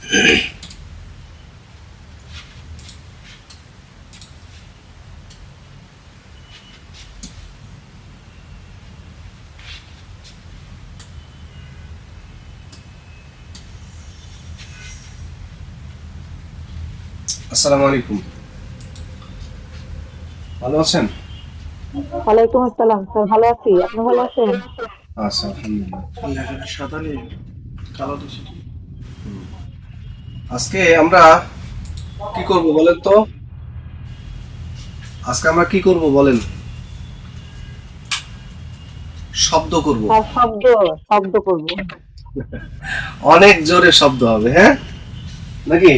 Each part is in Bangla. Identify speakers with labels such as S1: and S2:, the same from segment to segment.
S1: আসসালামু আলাইকুম। ভালো আছেন?
S2: ওয়ালাইকুম আসসালাম স্যার, ভালো আছি। আপনি ভালো আছেন?
S1: আচ্ছা, আলহামদুলিল্লাহ। সাদা নেই, কালো দিছি। আজকে আমরা কি করব বলেন তো? আজকে আমরা কি করব বলেন? শব্দ করব।
S2: স্যার, শব্দ শব্দ করব।
S1: অনেক জোরে শব্দ হবে, হ্যাঁ নাকি?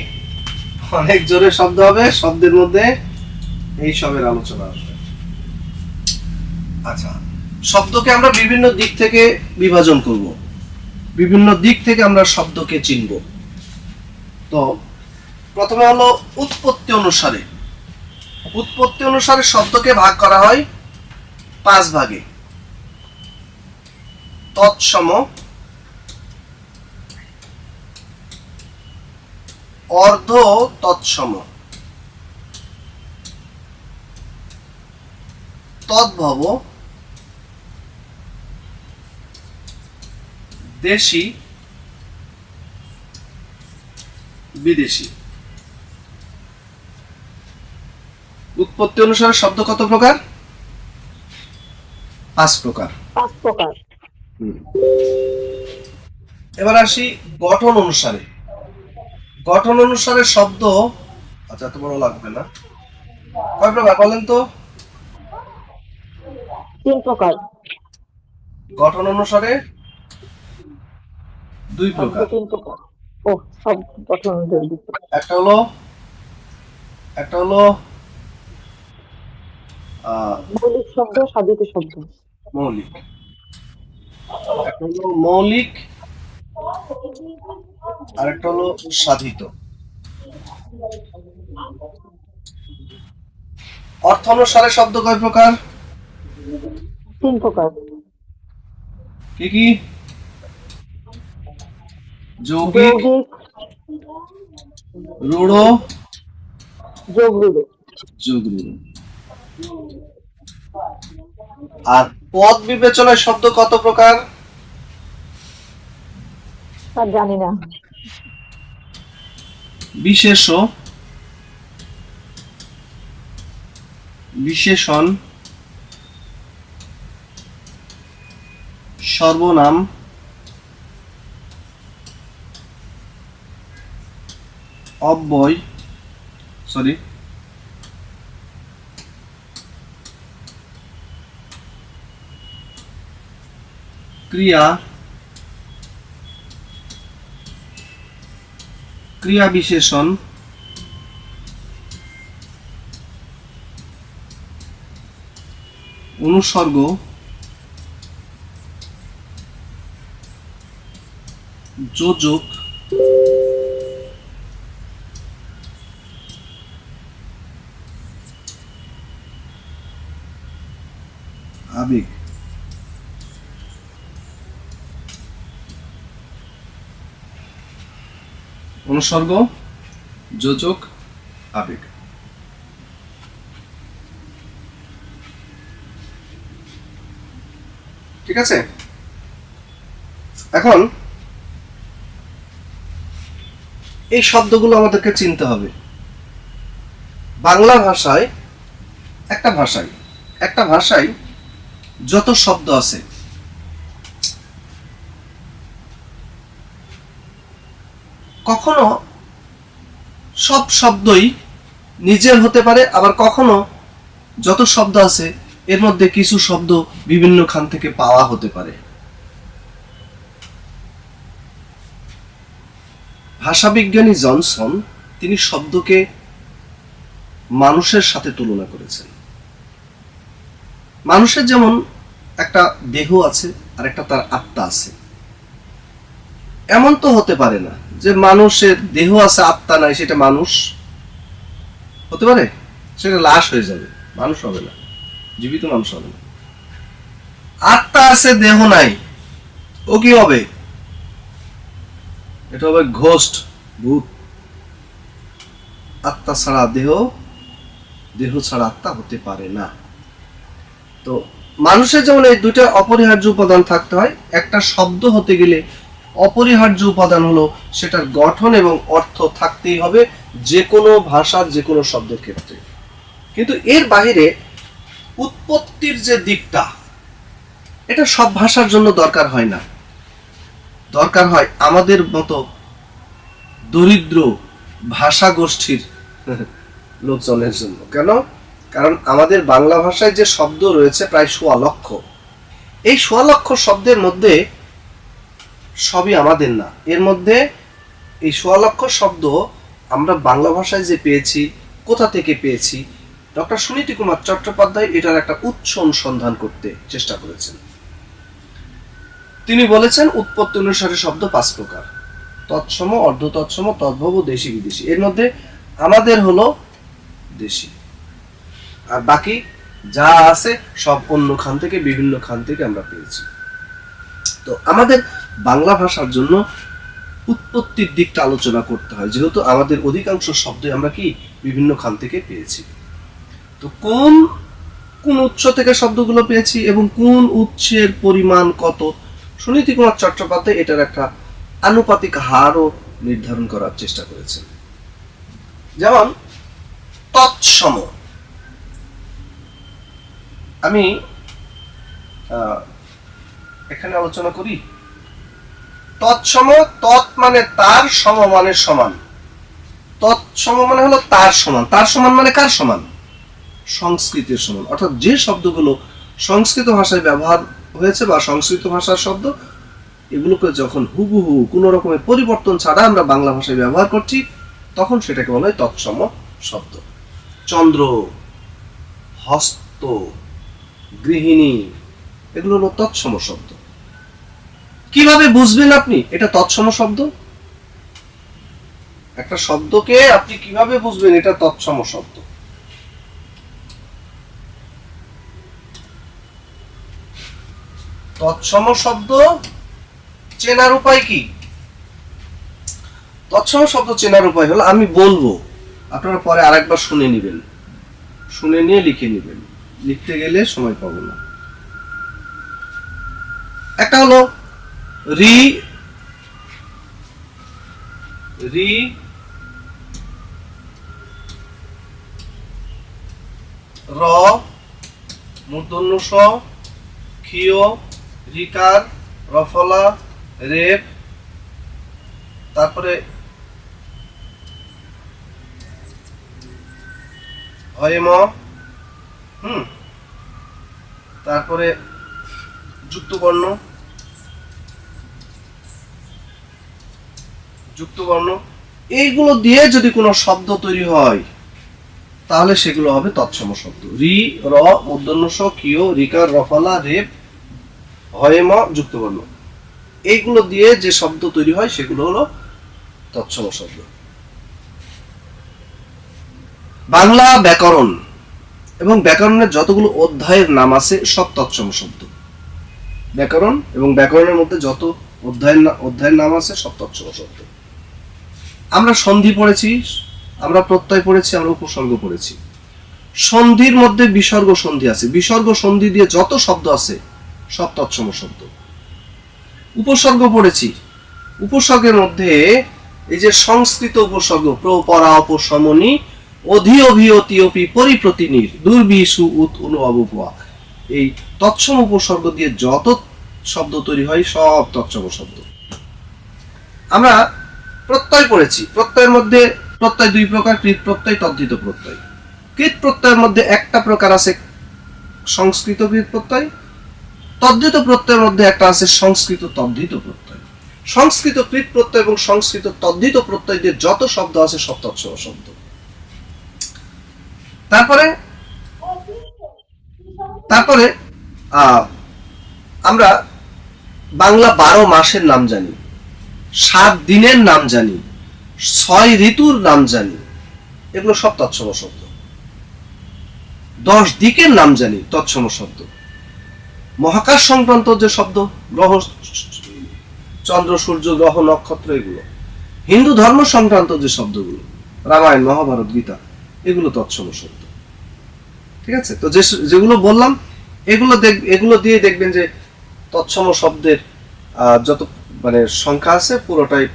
S1: অনেক জোরে শব্দ হবে, শব্দের মধ্যে এই সবের আলোচনা আসবে। আচ্ছা, শব্দকে আমরা বিভিন্ন দিক থেকে বিভাজন করব, বিভিন্ন দিক থেকে আমরা শব্দকে চিনব। তো প্রথমে হলো উৎপত্তি অনুসারে। উৎপত্তি অনুসারে শব্দকে ভাগ করা হয় 5 ভাগে: তৎসম, অর্ধ তৎসম, তদ্ভব, দেশি, বিদেশি। উৎপত্তি অনুসারে শব্দ কত প্রকার? 5 প্রকার।
S2: 5 প্রকার।
S1: এবার আসি গঠন অনুসারে। গঠন অনুসারে শব্দ, আচ্ছা এত বড় লাগবে না, কয় প্রকার বলেন তো?
S2: 3 প্রকার।
S1: গঠন অনুসারে 2
S2: শব্দ
S1: প্রকার।
S2: 3 প্রকার। ও, সব গঠন জৈবিক।
S1: একটা হলো একটা হলো
S2: মৌলিক শব্দ, সাধিত শব্দ।
S1: মৌলিক, একটা হলো মৌলিক, আর একটা হলো সাধিত। অর্থ অনুসারে শব্দ কয় প্রকার?
S2: 3 প্রকার।
S1: কি কি? যৌগিক,
S2: যৌগিক,
S1: রূঢ়,
S2: যোগরূঢ়।
S1: যোগরূঢ়। আর পদ বিবেচনায় শব্দ কত প্রকার?
S2: স্যার, জানি না।
S1: বিশেষ্য, বিশেষণ, সর্বনাম, অব্যয়, সরি, ক্রিয়া, ক্রিয়া বিশেষণ, অনুসর্গ, যোজক, আবেগ। অনুসর্গ, যোজক, আবেগ। ঠিক আছে? এখন এই শব্দগুলো আমাদেরকে চিনতে হবে। বাংলা ভাষায়, একটা ভাষায় যত শব্দ আছে, কখনো সব শব্দই নিজের হতে পারে, আবার কখনো যত শব্দ আছে এর মধ্যে কিছু শব্দ বিভিন্ন খান থেকে পাওয়া হতে পারে। ভাষাবিজ্ঞানী জনসন তিনি শব্দকে মানুষের সাথে তুলনা করেছেন। মানুষের যেমন একটা দেহ আছে আর একটা তার আত্মা আছে, এমন তো হতে পারে না যে মানুষের দেহ আছে আত্মা নাই, সেটা মানুষ হতে পারে? সেটা লাশ হয়ে যাবে, মানুষ হবে না, জীবিত মানুষ হবে না। আত্মা আছে, দেহ নাই, ও কি হবে? এটা হবে ঘোস্ট, ভূত। আত্মা ছাড়া দেহ, দেহ ছাড়া আত্মা হতে পারে না। তো মানুষের যেমন এই দুইটা অপরিহার্য উপাদান থাকতে হয়, একটা শব্দ হতে গেলে অপরিহার্য উপাদান হলো সেটার গঠন এবং অর্থ থাকতেই হবে, যে কোনো ভাষার যে কোনো শব্দের ক্ষেত্রে। কিন্তু এর বাইরে উৎপত্তির যে দিকটা, এটা সব ভাষার জন্য দরকার হয় না। দরকার হয় আমাদের মতো দরিদ্র ভাষা গোষ্ঠীর লোকজনের জন্য। কেন? কারণ আমাদের বাংলা ভাষায় যে শব্দ রয়েছে প্রায় ১৬ লক্ষ। এই ১৬ লক্ষ শব্দের মধ্যে সবই আমাদের না। এর মধ্যে এই ১৬ লক্ষ শব্দ আমরা বাংলা ভাষায় যে পেয়েছি, কোথা থেকে পেয়েছি, ডক্টর সুনীতি কুমার চট্টোপাধ্যায় এটার একটা উৎস অনুসন্ধান করতে চেষ্টা করেছেন। তিনি বলেছেন উৎপত্তি অনুসারে শব্দ ৫ প্রকার: তৎসম, অর্ধ তৎসম, তদ্ভব, দেশি বিদেশি। এর মধ্যে আমাদের হলো দেশি, আর বাকি যা আছে সব অন্য খান থেকে, বিভিন্ন খান থেকে আমরা পেয়েছি। তো আমাদের বাংলা ভাষার জন্য উৎপত্তির দিকটা আলোচনা করতে হয়, যেহেতু আমাদের অধিকাংশ শব্দ আমরা কি বিভিন্ন খান থেকে পেয়েছি। তো কোন কোন উৎস থেকে শব্দগুলো পেয়েছি এবং কোন উৎসের পরিমাণ কত, সুনীতি কুমার চট্টোপাধ্যায় এটার একটা আনুপাতিক হারও নির্ধারণ করার চেষ্টা করেছেন। যেমন তৎসম, আমি এখানে আলোচনা করি। তৎসম, তৎ মানে তার, সম মানে সমান। তৎসম মানে হলো তার সমান। তার সমান মানে কার সমান? সংস্কৃতের সমান। অর্থাৎ যে শব্দগুলো সংস্কৃত ভাষায় ব্যবহার হয়েছে বা সংস্কৃত ভাষার শব্দ, এগুলোকে যখন হুবহু কোন রকমের পরিবর্তন ছাড়া আমরা বাংলা ভাষায় ব্যবহার করছি, তখন সেটাকে বলা হয় তৎসম শব্দ। চন্দ্র, হস্ত, গৃহিণী, এগুলো হলো তৎসম শব্দ। কিভাবে বুঝবেন আপনি এটা তৎসম শব্দ? একটা শব্দকে আপনি কিভাবে বুঝবেন এটা তৎসম শব্দ? তৎসম শব্দ চেনার উপায় কি? তৎসম শব্দ চেনার উপায় হলো, আমি বলবো, আপনারা পরে আরেকবার শুনে নেবেন, শুনে নিয়ে লিখে নেবেন, লিখতে গেলে সময় পাবো না। একটা হলো রি, রি, র, মূর্ধন্য ষ, ক্ষীয়, রিকার, রফলা, রেপ, তারপরে হয়ম, তারপরে যুক্তবর্ণ, যুক্তবর্ণ, এইগুলো দিয়ে যদি কোনো শব্দ তৈরি হয় তাহলে সেগুলো হবে তৎসম শব্দ। রি, র, মূর্ধন্য ষ, ক্ষীয়, রিকার, রফলা, রেপ, হয়ম, যুক্তবর্ণ, এইগুলো দিয়ে যে শব্দ তৈরি হয় সেগুলো হলো তৎসম শব্দ। বাংলা ব্যাকরণ এবং ব্যাকরণের যতগুলো অধ্যায়ের নাম আছে সব তৎসম শব্দ। ব্যাকরণ এবং ব্যাকরণের মধ্যে যত অধ্যায়ের নাম আছে সব তৎসম শব্দ। আমরা সন্ধি পড়েছি, আমরা প্রত্যয় পড়েছি, আমরা উপসর্গ পড়েছি। সন্ধির মধ্যে বিসর্গ সন্ধি আছে, বিসর্গ সন্ধি দিয়ে যত শব্দ আছে সব তৎসম শব্দ। উপসর্গ পড়েছি, উপসর্গের মধ্যে এই যে সংস্কৃত উপসর্গ প্র, পরা, অপসমনি, অধি, অভি, অতি, অপি, পরিপ্রতিনির, দুর্বি, সু, উত, অনু, অবপা, এই তৎসম উপসর্গ দিয়ে যত শব্দ তৈরি হয় সব তৎসম শব্দ। আমরা প্রত্যয় পড়েছি, প্রত্যয়ের মধ্যে প্রত্যয় দুই প্রকার: কৃত প্রত্যয়, তদ্ধিত প্রত্যয়। কৃত প্রত্যয়ের মধ্যে একটা প্রকার আছে সংস্কৃত কৃত প্রত্যয়, তদ্ধিত প্রত্যয়ের মধ্যে একটা আছে সংস্কৃত তদ্ধিত প্রত্যয়। সংস্কৃত কৃত প্রত্যয় এবং সংস্কৃত তদ্ধিত প্রত্যয় দিয়ে যত শব্দ আছে সব তৎসম শব্দ। তারপরে তারপরে আমরা বাংলা 12 মাসের নাম জানি, 7 দিনের নাম জানি, 6 ঋতুর নাম জানি, এগুলো সব তৎসম শব্দ। 10 দিকের নাম জানি, তৎসম শব্দ। মহাকাশ সংক্রান্ত যে শব্দ, গ্রহ, চন্দ্র, সূর্য, গ্রহ, নক্ষত্র, এগুলো। হিন্দু ধর্ম সংক্রান্ত যে শব্দগুলো, রামায়ণ, মহাভারত, গীতা, এগুলো তৎসম শব্দ। ঠিক আছে, তো যেগুলো বললাম এগুলো দিয়ে দেখবেন যে তৎসম শব্দের যত মানে সংখ্যা আছে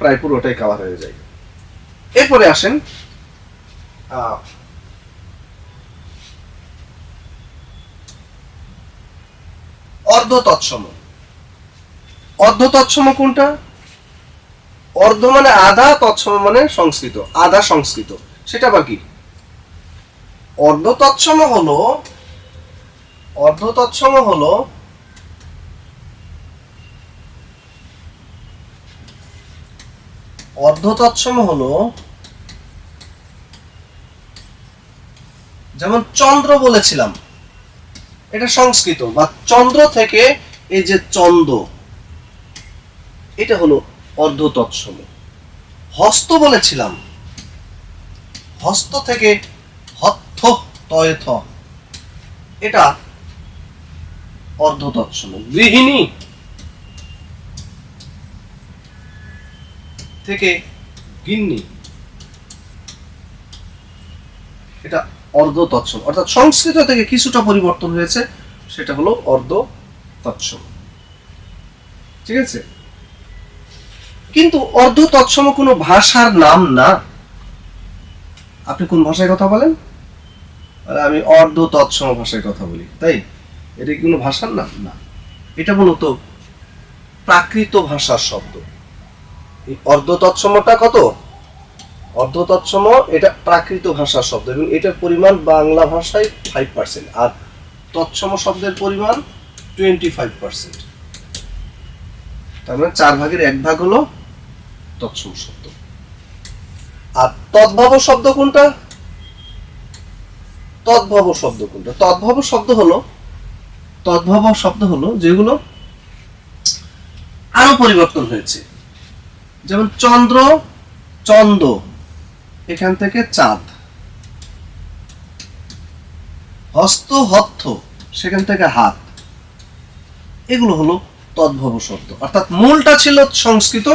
S1: প্রায় পুরোটাই কভার হয়ে যায়। এরপরে আসেন অর্ধ তৎসম। অর্ধ তৎসম কোনটা? অর্ধ মানে আধা, তৎসম মানে সংস্কৃত, আধা সংস্কৃত। সেটা আবার কি? অর্ধ তৎসম হলো অর্ধ তৎসম হলো অর্ধ তৎসম হলো যেমন চন্দ্র বলেছিলাম, এটা সংস্কৃত, বা চন্দ্র থেকে এই যে চন্দ, এটা হলো অর্ধ তৎসম। হস্ত বলেছিলাম, হস্ত থেকে হত্থ তয়ে থ, এটা অর্ধ তৎসম। গৃহিণী থেকে গিন্নি, এটা অর্ধ তৎসম। অর্থাৎ সংস্কৃত থেকে কিছুটা পরিবর্তন হয়েছে, সেটা হলো অর্ধ তৎসম। ঠিক আছে, কিন্তু অর্ধ তৎসম কোনো ভাষার নাম না। আপনি কোন ভাষায় কথা বলেন? আমি অর্ধ তৎসম ভাষায় কথা বলি, তাই এটা কি কোনো ভাষার নাম না? এটা মূলত প্রাকৃত ভাষার শব্দ। এই অর্ধ তৎসমটা কত? অর্ধ তৎসম এটা প্রাকৃত ভাষার শব্দ, এবং এটার পরিমাণ বাংলা ভাষায় 5%, আর তৎসম শব্দের পরিমাণ 25%। তার মানে 4 ভাগের 1 ভাগ হলো তৎসম শব্দ। আর তদ্ভব শব্দ কোনটা? তদ্ভব শব্দ কোনটা? তদ্ভব শব্দ হলো যেগুলো আরো পরিবর্তন হয়েছে। যেমন চন্দ্র, চন্দ, এখান থেকে চাঁদ। হস্ত, হত্থ, সেখান থেকে হাত। এগুলো হলো তদ্ভব শব্দ। অর্থাৎ মূলটা ছিল সংস্কৃত,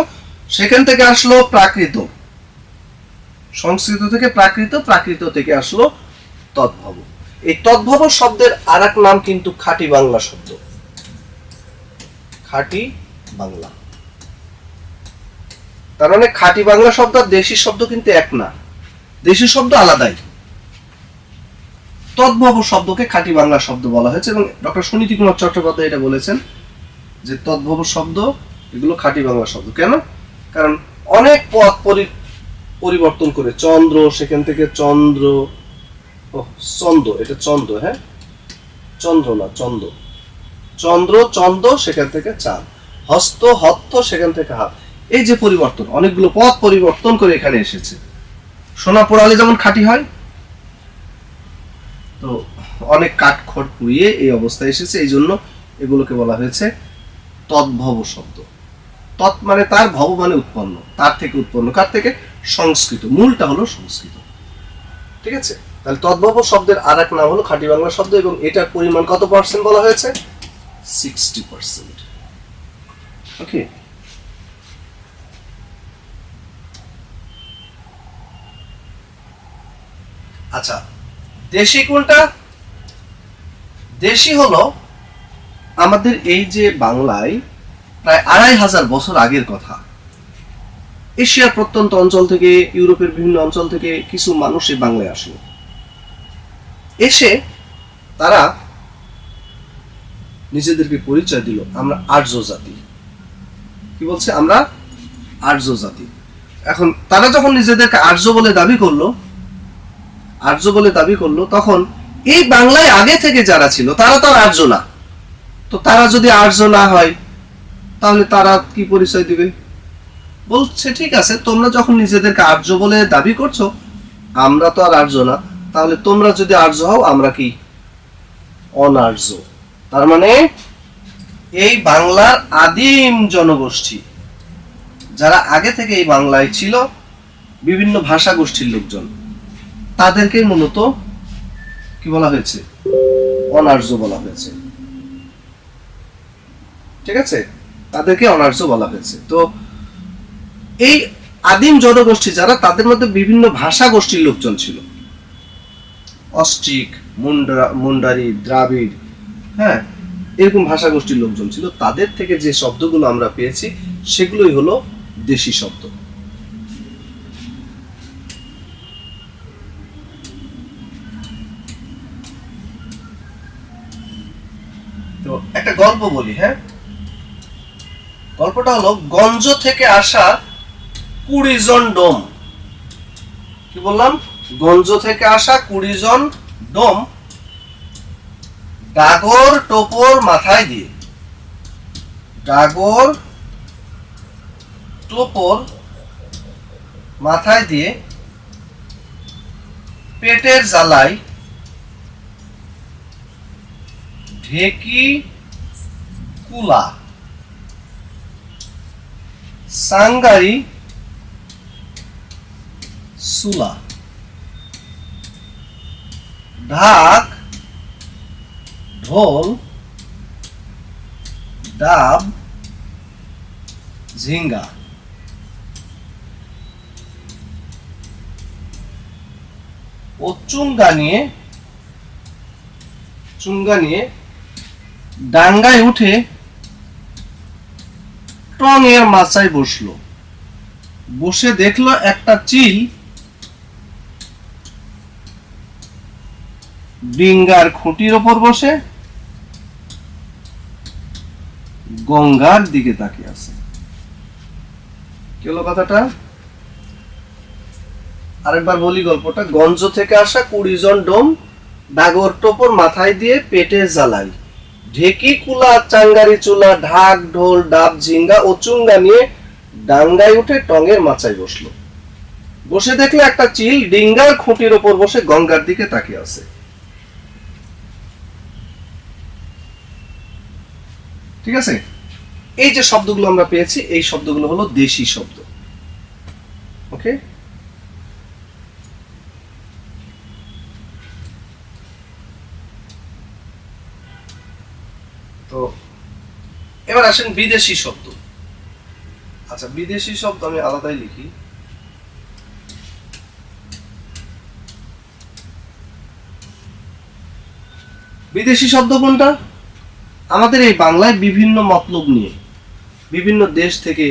S1: সেখান থেকে আসলো প্রাকৃত, সংস্কৃত থেকে প্রাকৃত, প্রাকৃত থেকে আসলো তদ্ভব। এই তদ্ভব শব্দের আর এক নাম কিন্তু খাঁটি বাংলা শব্দ। খাঁটি বাংলা, তার মানে খাঁটি বাংলা শব্দ আর দেশি শব্দ কিন্তু এক না, দেশি শব্দ আলাদাই। তদ্ভব শব্দকে খাঁটি বাংলা শব্দ বলা হয়েছে, এবং ডক্টর সুনীতি কুমার চট্টোপাধ্যায় এটা বলেছেন যে তদ্ভব শব্দ এগুলো খাঁটি বাংলা শব্দ। কেন? কারণ অনেক পদ পরিবর্তন করে, চন্দ্র সেখান থেকে চন্দ্র, চন্দ, এটা চন্দ্র, হ্যাঁ চন্দ্র না চন্দ্র, চন্দ্র চন্দ সেখান থেকে চাঁদ, হস্ত হত্থ সেখান থেকে হাত। এই যে পরিবর্তন, অনেকগুলো পদ পরিবর্তন করে এখানে এসেছে। সোনা পোড়ালে যেমন খাঁটি হয়, তো অনেক কাঠখড় পুড়িয়ে এই অবস্থায় এসেছে, এই জন্য এগুলোকে বলা হয়েছে তদ্ভব শব্দ। তৎ মানে তার, ভব মানে উৎপন্ন, তার থেকে উৎপন্ন। কার থেকে? সংস্কৃত, মূলটা হলো সংস্কৃত। ঠিক আছে, তাহলে তদ্ভব শব্দের আর এক নাম হলো খাঁটি বাংলা শব্দ, এবং এটার পরিমাণ কত পার্সেন্ট বলা হয়েছে? 60%। ওকে, আচ্ছা, দেশি কোনটা? দেশি হলো আমাদের এই যে বাংলায় প্রায় 2500 বছর আগের কথা। এশিয়ার প্রত্যন্ত অঞ্চল থেকে, ইউরোপের বিভিন্ন অঞ্চল থেকে কিছু মানুষ এই বাংলায় আসলো। এসে তারা নিজেদেরকে পরিচয় দিল, আমরা আর্য জাতি। কি বলছে? আমরা আর্য জাতি। এখন তারা যখন নিজেদেরকে আর্য বলে দাবি করলো, তখন এই বাংলায় আগে থেকে যারা ছিল তারা তো আর্য না। তো তারা যদি আর্য না হয়, তাহলে তারা কি পরিচয় দিবে? বলছে ঠিক আছে, তোমরা যখন নিজেদেরকে আর্য বলে দাবি করছো, আমরা তো আর আর্য না, তাহলে তোমরা যদি আর্য হও, আমরা কি অনার্য। তার মানে এই বাংলার আদিম জনগোষ্ঠী যারা আগে থেকে এই বাংলায় ছিল, বিভিন্ন ভাষা গোষ্ঠীর লোকজন, তাদেরকে মূলত কি বলা হয়েছে? অনার্য বলা হয়েছে। ঠিক আছে, তাদেরকে অনার্য বলা হয়েছে। তো এই আদিম জনগোষ্ঠী যারা, তাদের মধ্যে বিভিন্ন ভাষা গোষ্ঠীর লোকজন ছিল। অস্ট্রিক, মুন্ডারি, দ্রাবিড়, হ্যাঁ, এরকম ভাষা গোষ্ঠীর লোকজন ছিল। তাদের থেকে যে শব্দগুলো আমরা পেয়েছি সেগুলোই হলো দেশি শব্দ। তো একটা গল্প বলি, হ্যাঁ। গল্পটা হলো গঞ্জ থেকে আসা 20 জন ডোম। কি বললাম? গঞ্জ থেকে আসা 20 জন ডোম গাগর টোপর মাথায় দিয়ে, গাগর টোপর মাথায় দিয়ে পেটের জ্বালায় ঢেকি কুলা সাঙ্গারি সুলা ঢাক ঢোল ডাব ঝিঙ্গা ও চুঙ্গা নিয়ে ডাঙ্গায় উঠে টঙের মাচায় বসলো। বসে দেখলো একটা চিল ডিঙ্গার খুঁটির ওপর বসে গঙ্গার দিকে তাকিয়ে আছে। কি হলো কথাটা? আরেকবার বলি গল্পটা। গঞ্জ থেকে আসা 20 জন ডোম ডাগর টোপর মাথায় দিয়ে পেটে জ্বালাই ঢেকি কুলা চাঙ্গারি চুলা ঢাক ঢোল ডাব ঝিঙ্গা ও চুঙ্গা নিয়ে ডাঙ্গায় উঠে টঙের মাচায় বসলো। বসে দেখলো একটা চিল ডিঙ্গার খুঁটির ওপর বসে গঙ্গার দিকে তাকিয়ে আছে। ঠিক আছে? এই যে শব্দগুলো আমরা পেয়েছি, এই শব্দগুলো হলো দেশি শব্দ। ওকে, তো এবার আসেন বিদেশি শব্দ। আচ্ছা, বিদেশি শব্দ আমি আলাদাই লিখি। বিদেশি শব্দ কোনটা? আমাদের এই বাংলায় বিভিন্ন মতলব নিয়ে বিভিন্ন দেশ থেকে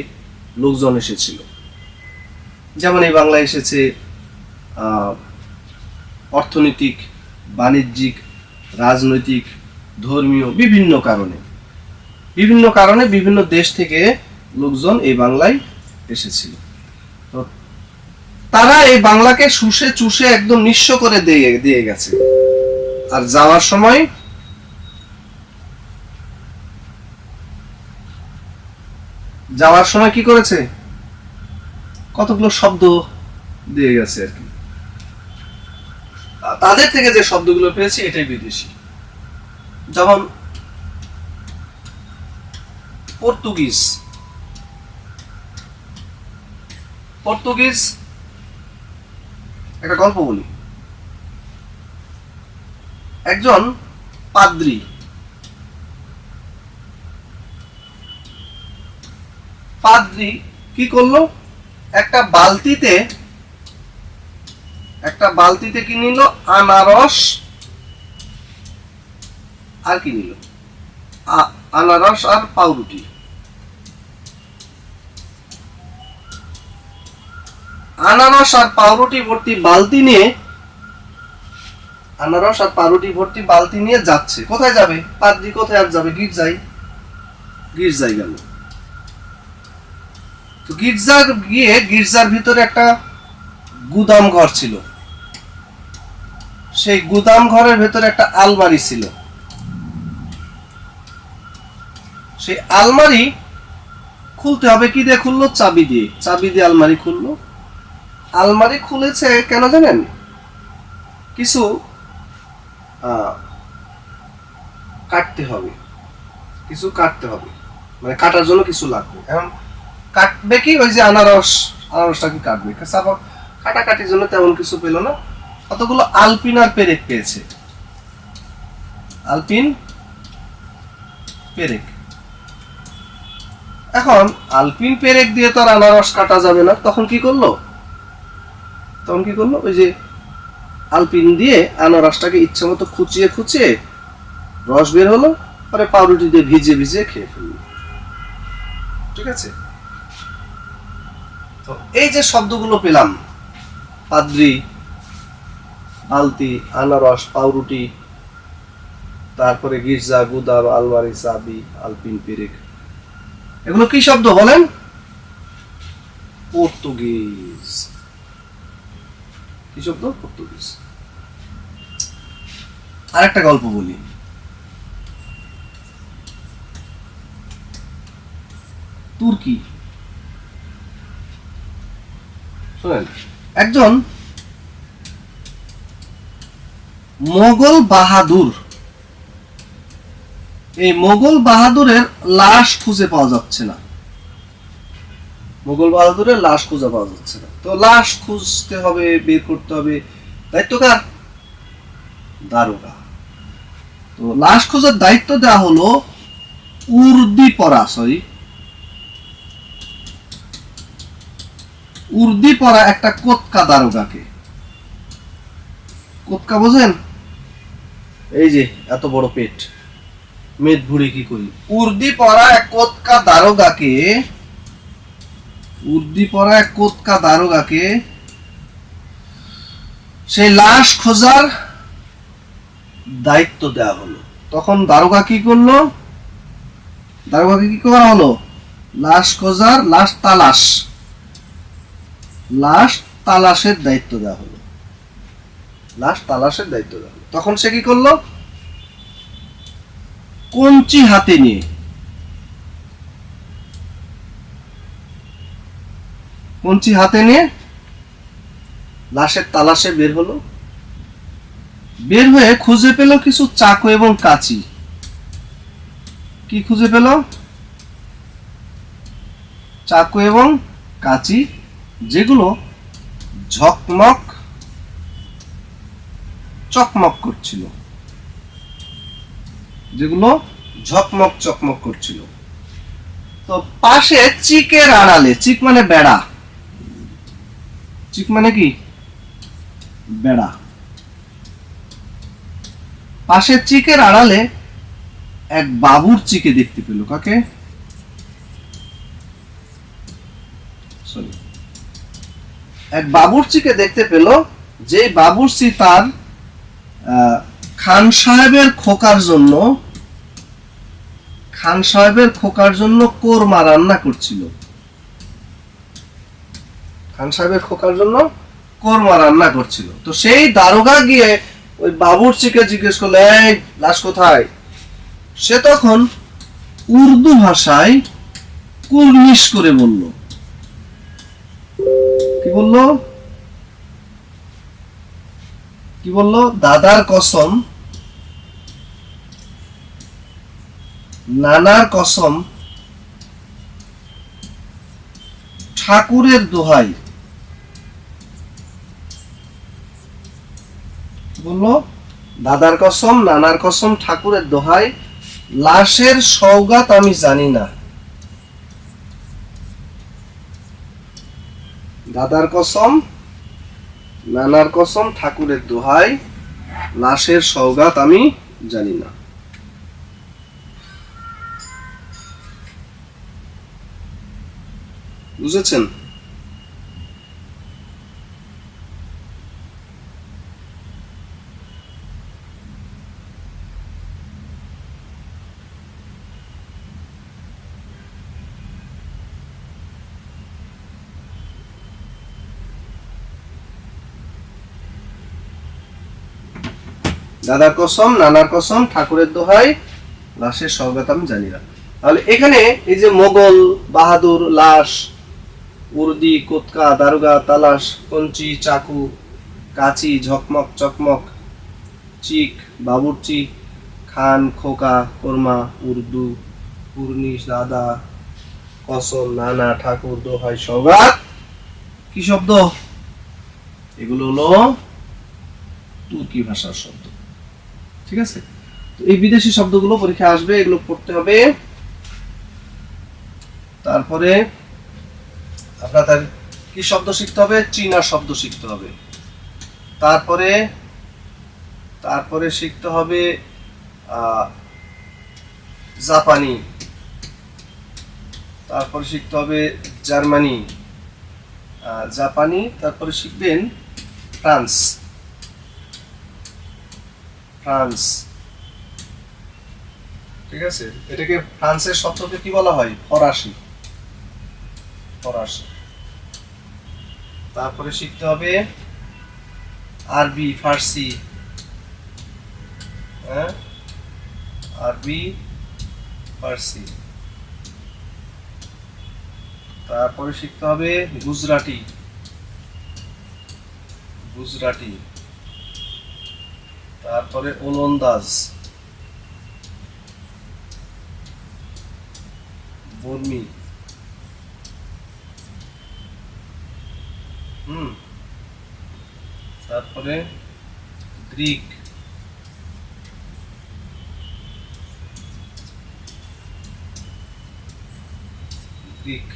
S1: লোকজন এসেছিল। যেমন এই বাংলায় এসেছে অর্থনৈতিক, বাণিজ্যিক, রাজনৈতিক, ধর্মীয় বিভিন্ন কারণে বিভিন্ন দেশ থেকে লোকজন এই বাংলায় এসেছিল। তো তারা এই বাংলাকে শুষে চুষে একদম নিঃস্ব করে দিয়ে গেছে। আর যাওয়ার সময় কি করেছে? কতগুলো শব্দ দিয়ে গেছে আর কি। তাদের থেকে যে শব্দগুলো পেয়েছি এটাই বিদেশি। যেমন পর্তুগিজ একটা গল্প বলি। একজন পাদ্রী কি করলো? একটা বালতিতে কি নিল? আনারস। আর কি নিল? আনারস আর পাউরুটি। আনারস আর পাউরুটি ভর্তি বালতি নিয়ে যাচ্ছে। কোথায় যাবে? পাদ্রী কোথায় আর যাবে? গির্জায় গেল। তো গির্জার ভিতরে একটা গুদাম ঘর ছিল। সেই গুদাম ঘরের ভেতরে একটা আলমারি ছিল। সেই আলমারি খুলতে হবে কি দিয়ে খুললো? চাবি দিয়ে আলমারি খুললো। আলমারি খুলেছে কেন জানেন? কিছু কাটতে হবে, মানে কাটার জন্য কিছু লাগবে। এখন কাটবে কি? ওই যে আনারসটা কি কাটবে? কাটাকাটির জন্য তেমন কিছু পেল না, কতগুলো আলপিন আর পেরেক পেয়েছে। আলপিন পেরেক এখন আলপিন পেরেক দিয়ে তো আর আনারস কাটা যাবে না, তখন কি করলো, ওই যে আলপিন দিয়ে আনারসটাকে ইচ্ছে মতো খুচিয়ে খুচিয়ে রস বের হলো, পরে পাউরুটি দিয়ে ভিজিয়ে ভিজিয়ে খেয়ে ফেললো। ঠিক আছে? তো এই যে শব্দগুলো পেলাম, পাদ্রি, বালতি, আনারস, পাউরুটি, তারপরে গির্জা, গুদাম, আলমারি, চাবি, আলপিন পেরেক, এগুলো কি শব্দ বলেন? পর্তুগিজ। কি শব্দ? পর্তুগিজ। আরেকটা গল্প বলি। তুর্কি, শুনেন, একজন মোগল বাহাদুর, এই মোগল বাহাদুরের লাশ খুঁজে পাওয়া যাচ্ছে না। মোগল বাহাদুরের লাশ খুঁজে পাওয়া যাচ্ছে না। তো লাশ খুঁজতে হবে, বের করতে হবে, দায়িত্ব কার? দারোগা। তো লাশ খোঁজার দায়িত্ব দেওয়া হলো উর্দি পরা একটা কোতকা দারোগাকে। কোতকা বোঝেন? এই যে এত বড় পেট, মেদ ভুড়ি কি করি, উর্দি পরা এক কোতকা দারোগাকে সেই লাশ খোঁজার দায়িত্ব দেওয়া হলো। তখন দারোগা কি করলো? দারোগাকে কি করা হলো? লাশ খোঁজার, লাশ তালাশের দায়িত্ব দেওয়া হলো। তখন সে কি করলো? কঞ্চি হাতে নিয়ে লাশের তালাশে বের হলো। বের হয়ে খুঁজে পেল কিছু চাকু এবং কাঁচি। কি খুঁজে পেল? চাকু এবং কাঁচি, যেগুলো চকমক করছিল। তো পাশে চিকের আড়ালে, চিক মানে বেড়া, চিক মানে কি? বেড়া। পাশে চিকের আড়ালে এক বাবুর্চিকে দেখতে পেল। কাকে? এক বাবুর্চিকে দেখতে পেল, যে বাবুর্চি তার খান সাহেবের খোকার জন্য কোরমা রান্না করছিল। তো সেই দারোগা গিয়ে ওই বাবুর্চিকে জিজ্ঞেস করলো, এই লাশ কোথায়? সে তখন উর্দু ভাষায় কুর্নিশ করে বলল। কি বলল? দাদার কসম, নানার কসম, ঠাকুরের দোহাই। বললো, দাদার কসম, নানার কসম, ঠাকুরের দোহাই, লাশের সওগাত আমি জানি না। দাদার কসম, নানার কসম, ঠাকুরের দোহাই, লাশের সওগাত আমি জানি না। বুঝেছেন? দাদার কসম, নানার কসম, ঠাকুরের দোহাই, লাশের সওগাত আমি জানি না। তাহলে এখানে এই যে মোগল বাহাদুর, লাশ, উর্দি, কোতকা, দারোগা, তালাশ, কঞ্চি, চাকু, কাঁচি, ঝকমক, চকমক, চিক, বাবুর্চি, খান, খোকা, কোরমা, উর্দু, কুর্নিশ, দাদা, কসম, নানা, ঠাকুর, দোহাই, সওগাত, কি শব্দ? এগুলো হলো তুর্কি ভাষার শব্দ। ঠিক আছে? এই বিদেশি শব্দগুলো পরীক্ষায় আসবে, এগুলো পড়তে হবে। তারপরে আপনাদের কি শব্দ শিখতে হবে? চীনা শব্দ শিখতে হবে। তারপরে তারপরে শিখতে হবে জাপানি, তারপরে শিখতে হবে জার্মানি, জাপানি, তারপরে শিখবেন ফ্রান্স, ফ্রান্স, ঠিক আছে? এটাকে ফ্রান্সের শব্দকে কি বলা হয়? ফরাসি, ফরাসি। তারপরে শিখতে হবে আরবি, ফার্সি, হ্যাঁ, আরবি, ফার্সি। তারপরে শিখতে হবে গুজরাটি, গুজরাটি। তারপরে ওলন্দাজ, বর্মি, তারপরে গ্রিক, গ্রিক।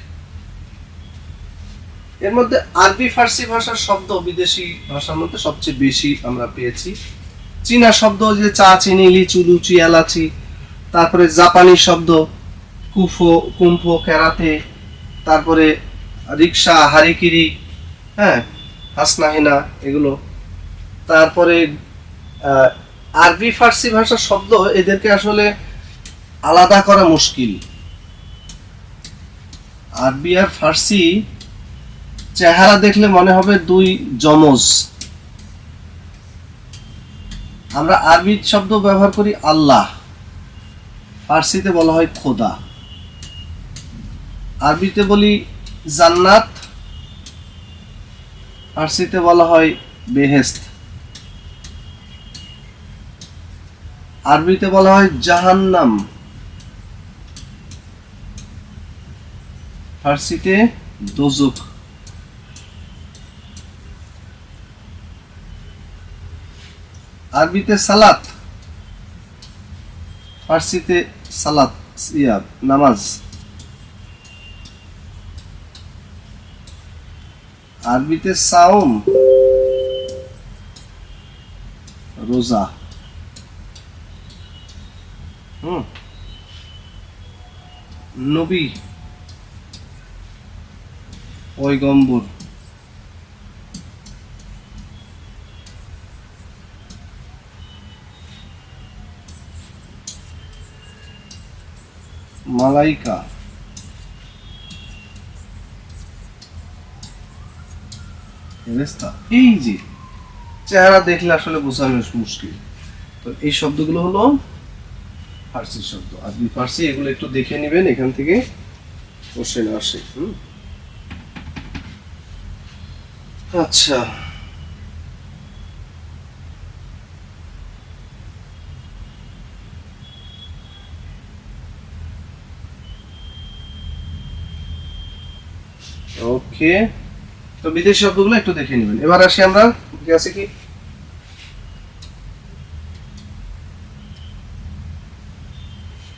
S1: এর মধ্যে আরবি ফার্সি ভাষার শব্দ বিদেশি ভাষার মধ্যে সবচেয়ে বেশি আমরা পেয়েছি। চীনা শব্দ যে চা, চিনি, লিচু, লুচি, এলাচি। তারপরে জাপানি শব্দ কুফো, কুম্ফো, ক্যারাতে। তারপরে রিক্সা, হারিকিরি, হ্যাঁ, হাসনাহিনা, এগুলো। তারপরে আরবি ফার্সি ভাষার শব্দ, এদেরকে আসলে আলাদা করা মুশকিল। আরবি আর ফার্সি চেহারা দেখলে মনে হবে দুই যমজ। আমরা আরবি শব্দ ব্যবহার করি আল্লাহ, ফার্সিতে বলা হয় খোদা। আরবিতে বলি জান্নাত, ফার্সিতে বলা হয় বেহেশত। আরবিতে বলা হয় জাহান্নাম, ফার্সিতে দোজখ। আরবিতে সালাত, ফার্সিতে সালাত, নামাজ। আরবিতে সাওম, রোজা। নবী, পয়গম্বর। মালাইকা, ফেরেশতা। এই যে চেহারা দেখলে আসলে বোঝানো মুশকিল। তো এই শব্দগুলো হলো ফার্সি শব্দ। আরবি ফার্সি এগুলো একটু দেখে নেবেন এখান থেকে কোশ্চেন আসে। আচ্ছা, ওকে। তো বিদেশি শব্দগুলো একটু দেখে নেবেন। এবার আসি আমরা, কি আছে কি,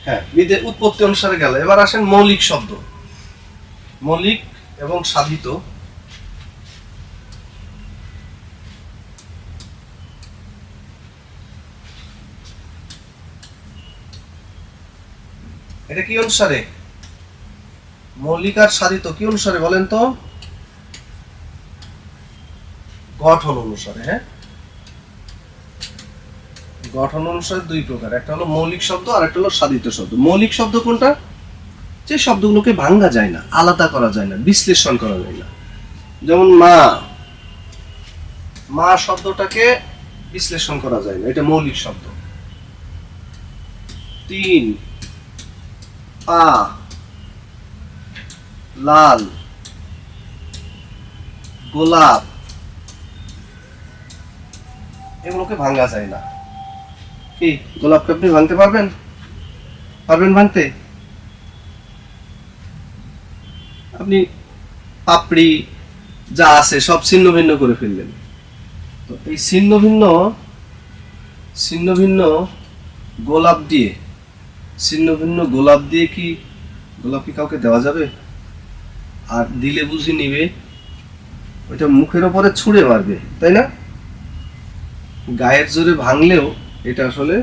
S1: হ্যাঁ, উৎপত্তি অনুসারে গেল। এবার আসেন মৌলিক শব্দ। মৌলিক এবং সাধিত। এটা কি অনুসারে? মৌলিক আর সাধিত কি অনুসারে বলেন তো? গঠন অনুসারে। হ্যাঁ, গঠন অনুসারে দুই প্রকার, একটা হলো মৌলিক শব্দ আর একটা হলো সাধিত শব্দ। মৌলিক শব্দ কোনটা? যে শব্দগুলোকে ভাঙা যায় না, আলাদা করা যায় না, বিশ্লেষণ করা যায় না। যেমন মা, মা শব্দটাকে বিশ্লেষণ করা যায় না, এটা মৌলিক শব্দ। তিন, পা, লাল, গোলাপ, এগুলোকে ভাঙা যায় না। কি গোলাপকে আপনি ভাঙতে পারবেন? পারবেন ভাঙতে? আপনি পাপড়ি যা আছে সব ছিন্ন ভিন্ন করে ফেললেন। তো এই ছিন্ন ভিন্ন গোলাপ দিয়ে কি গোলাপি কাউকে দেওয়া যাবে? আর দিলে বুঝি নিবে, ওইটা মুখের ওপরে ছুঁড়ে মারবে, তাই না? গায়ের জোরে ভাঙলেও এটা আসলে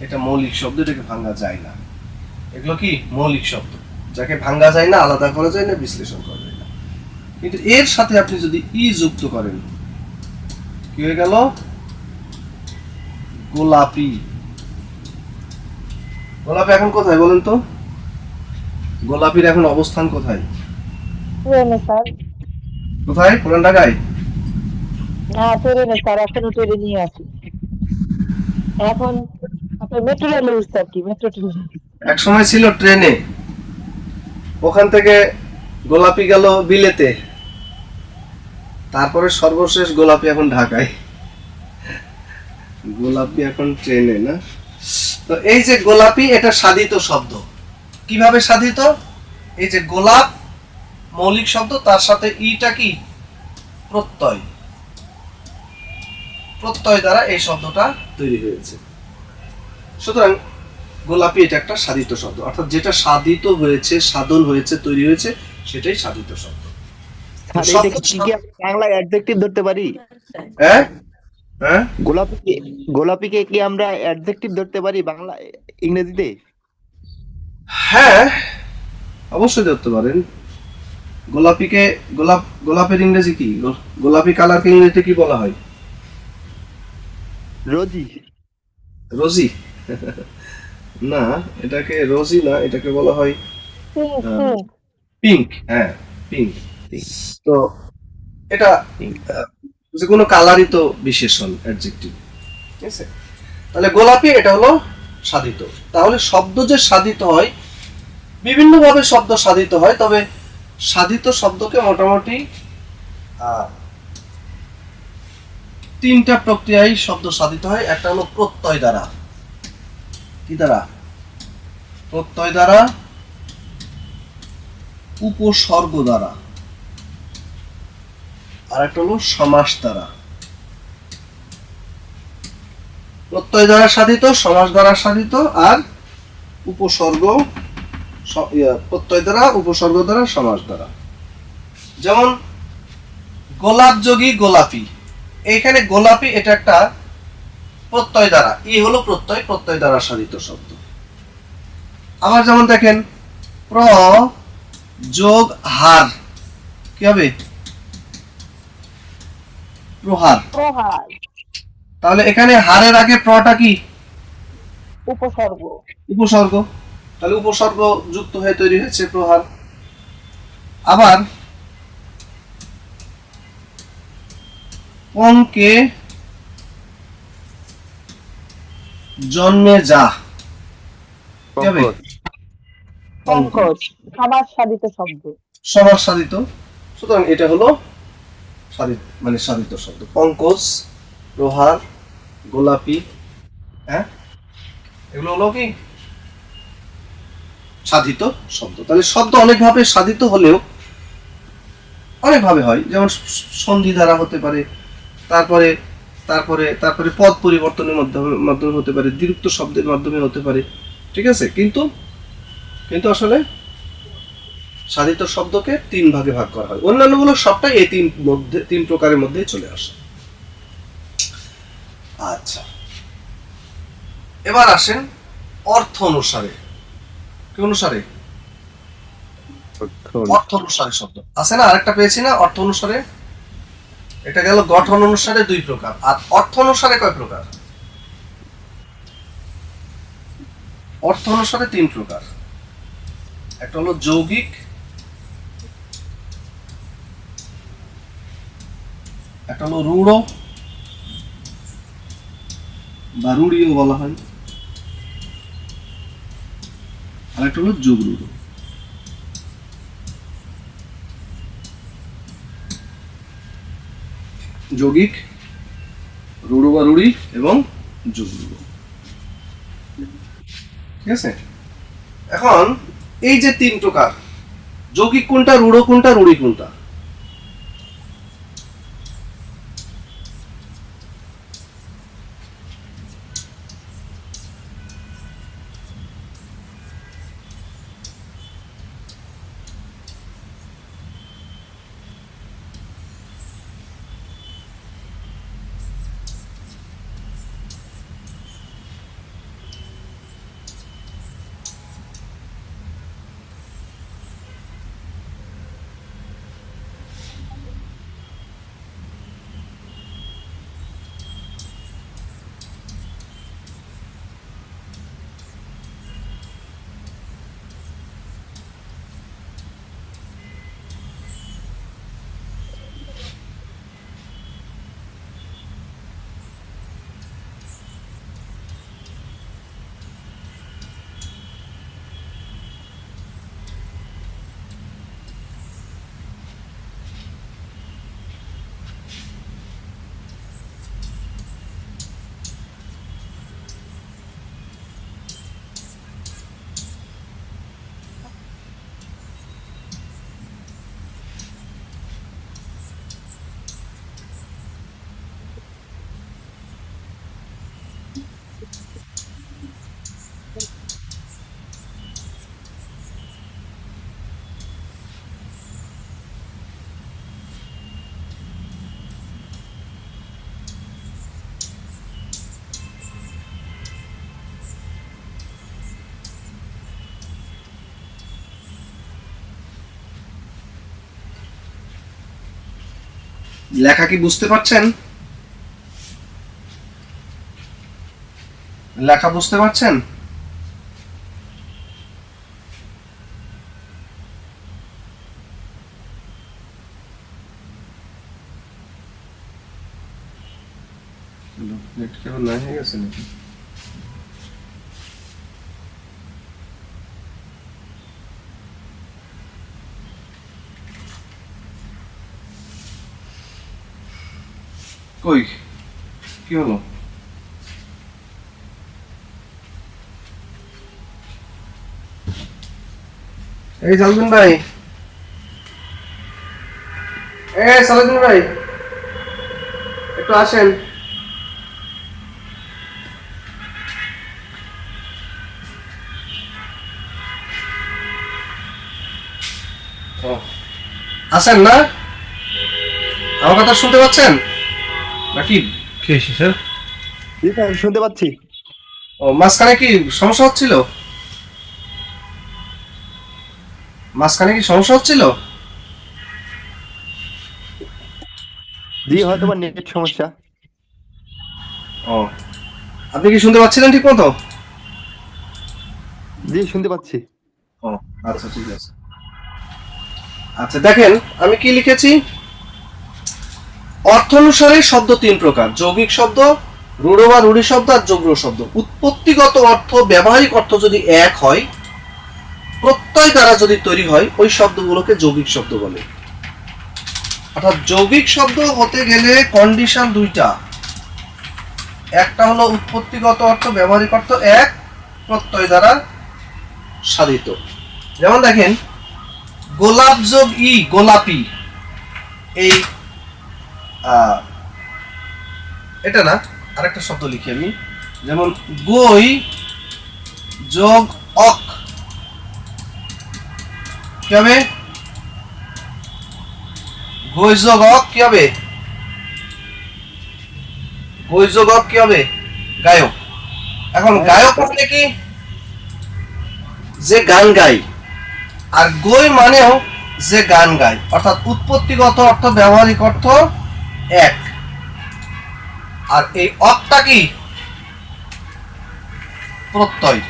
S1: এটা মৌলিক শব্দ, এটাকে ভাঙা যায় না। এগুলো কি মৌলিক শব্দ, যাকে ভাঙা যায় না, আলাদা করা যায় না, বিশ্লেষণ করা যায় না। কিন্তু এর সাথে আপনি যদি ই যুক্ত করেন, কি হয়ে গেল? গোলাপি। গোলাপি এখন কোথায় বলেন তো? গোলাপির এখন অবস্থান কোথায়?
S2: ট্রেনে স্যার।
S1: কোথায়? পুরান ঢাকায়?
S2: না, ট্রেনে স্যার, এখনো ট্রেনে নিয়ে আসি। এখন আপনার মেট্রো রেলে উঠছে আর কি, মেট্রো ট্রেনে।
S1: এক সময় ছিল ট্রেনে, ওখান থেকে গোলাপি গেল বিলেতে, তারপরে সর্বশেষ গোলাপি এখন ঢাকায়। গোলাপি এখন ট্রেনে, না? তো এই যে গোলাপি, এটা সাধিত শব্দ। কিভাবে সাধিত? এই যে গোলাপ মৌলিক শব্দ, তার সাথে ইটা কি প্রত্যয়, প্রত্যয় দ্বারা এই শব্দটা তৈরি হয়েছে। সুতরাং গোলাপি এটা একটা সাধিত শব্দ, অর্থাৎ যেটা সাধিত হয়েছে, সাধন হয়েছে, তৈরি হয়েছে, সেটাই সাধিত শব্দ।
S3: স্যার এইটা কি কি আমরা বাংলায় অ্যাডজেক্টিভ ধরতে পারি?
S1: হ্যাঁ, হ্যাঁ,
S3: গোলাপিকে কি আমরা অ্যাডজেক্টিভ ধরতে পারি বাংলা ইংরেজিতে?
S1: হ্যাঁ, অবশ্যই ধরতে পারেন। গোলাপিকে গোলাপের ইংরেজি কি? গোলাপি কালারকে ইংরেজিতে কি বলা হয়?
S3: রোজি।
S1: রোজি? না, এটাকে রোজি না, এটাকে বলা হয়
S2: পিঙ্ক পিঙ্ক।
S1: পিঙ্ক। হ্যাঁ, পিঙ্ক। তো এটা যে কোনো কালারই তো বিশেষণ, অ্যাডজেক্টিভ, ঠিক আছে? তাহলে গোলাপি এটা হলো সাধিত। তাহলে শব্দ যে সাধিত হয়, বিভিন্ন ভাবে শব্দ সাধিত হয়, তবে সাধিত শব্দকে মোটামুটি তিনটা প্রক্রিয়ায় শব্দ সাধিত হয়। একটা হলো প্রত্যয় দ্বারা। কি দ্বারা? প্রত্যয় দ্বারা, উপসর্গ দ্বারা, আর একটা হলো সমাস দ্বারা। প্রত্যয় দ্বারা সাধিত, সমাস দ্বারা সাধিত, আর উপসর্গ, প্রত্যয় দ্বারা, উপসর্গ দ্বারা, সমাস দ্বারা। যেমন গোলাপ যোগী গোলাপি, এইখানে গোলাপি এটা একটা প্রত্যয় দ্বারা, ই হলো প্রত্যয়, প্রত্যয় দ্বারা সাধিত শব্দ। আবার যেমন দেখেন প্র যোগ হার, কি হবে? প্রহার।
S2: প্রহার।
S1: তাহলে এখানে হারের আগে প্রটা কি?
S2: উপসর্গ।
S1: উপসর্গ। তাহলে উপসর্গ যুক্ত হয়ে তৈরি হয়েছে প্রহার। আবার পঙ্কে জন্মে যা, কি হবে?
S2: পঙ্কজ, সমাজ সাধিত শব্দ।
S1: সমাস সাধিত। সুতরাং এটা হলো সাধিত, মানে সাধিত শব্দ। পঙ্কজ, প্রহার, গোলাপি, হ্যাঁ, এগুলো হলো কি সাধিত শব্দ। তাহলে শব্দ অনেকভাবে সাধিত হলেও অনেকভাবে হয়, যেমন সন্ধি দ্বারা হতে পারে, তারপরে তারপরে তারপরে পদ পরিবর্তনের মাধ্যমে হতে পারে, দ্বিরুক্ত শব্দের মাধ্যমে হতে পারে, ঠিক আছে? কিন্তু কিন্তু আসলে সাধিত শব্দকে তিন ভাগে ভাগ করা হয়। অন্যান্যগুলো সবটাই এই তিন প্রকারের মধ্যেই চলে আসে। আচ্ছা, এবার আসেন অর্থ অনুসারে। কি অনুসারে? অর্থ অনুসারে শব্দ আছে না, আরেকটা পেয়েছি না, অর্থ অনুসারে। এটা গেল গঠন অনুসারে দুই প্রকার, আর অর্থ অনুসারে কয় প্রকার? অর্থ অনুসারে তিন প্রকার। একটা হলো যৌগিক, একটা হলো রূঢ় বা রূঢ়ীয় বলা হয়, আর একটা হলো যোগরূঢ়। যৌগিক, রূঢ় বা রূঢ়ী এবং যোগরূঢ়, ঠিক আছে? এখন এই যে তিন প্রকার, যৌগিক কোনটা, রূঢ় কোনটা, রূঢ়ী কোনটা? লেখা কি বুঝতে পারছেন? লেখা বুঝতে পারছেন? নেট কেবল নাই হয়ে গেছে নাকি? কই কি হলো? এই সালদিন ভাই, সালাউদ্দিন ভাই, একটু আসেন। আসেন না? আমার কথা শুনতে পাচ্ছেন নাকি?
S4: কি হয়েছে স্যার?
S3: জি স্যার, শুনতে পাচ্ছি।
S1: ও, মাঝখানে কি সমস্যা হচ্ছিল? মাঝখানে কি সমস্যা হচ্ছিল?
S3: জি, হয়তো বা নেট সমস্যা।
S1: ও, আপনি কি শুনতে পাচ্ছিলেন ঠিক মতো?
S3: জি, শুনতে পাচ্ছি।
S1: ও, আচ্ছা ঠিক আছে। আচ্ছা দেখেন আমি কি লিখেছি। অর্থানুসারে শব্দ তিন প্রকার: যৌগিক শব্দ, রূঢ় বা রূঢ়ি শব্দ আর যৌগ্র শব্দ। উৎপত্তিগত অর্থ, ব্যবহারিক অর্থ যদি এক হয়, প্রত্যয় দ্বারা যদি তৈরি হয়, ওই শব্দগুলোকে যৌগিক শব্দ বলে। অর্থাৎ যৌগিক শব্দ হতে গেলে কন্ডিশন দুইটা, একটা হলো উৎপত্তিগত অর্থ, ব্যবহারিক অর্থ এক, প্রত্যয় দ্বারা সাধিত। যেমন দেখেন গোলাপ যোগ ই, গোলাপি, এই এটা না, আরেকটা শব্দ লিখি আমি। যেমন গই যোগ অক, কি হবে? গই যোগ অক কি হবে? গই যোগ অক কি হবে? গায়ক। এখন গায়ক মানে কি? যে গান গায়। আর গই মানেও যে গান গায়। অর্থাৎ উৎপত্তিগত অর্থ, ব্যবহারিক অর্থ এক। আর এই অকটা কি? প্রত্যয়।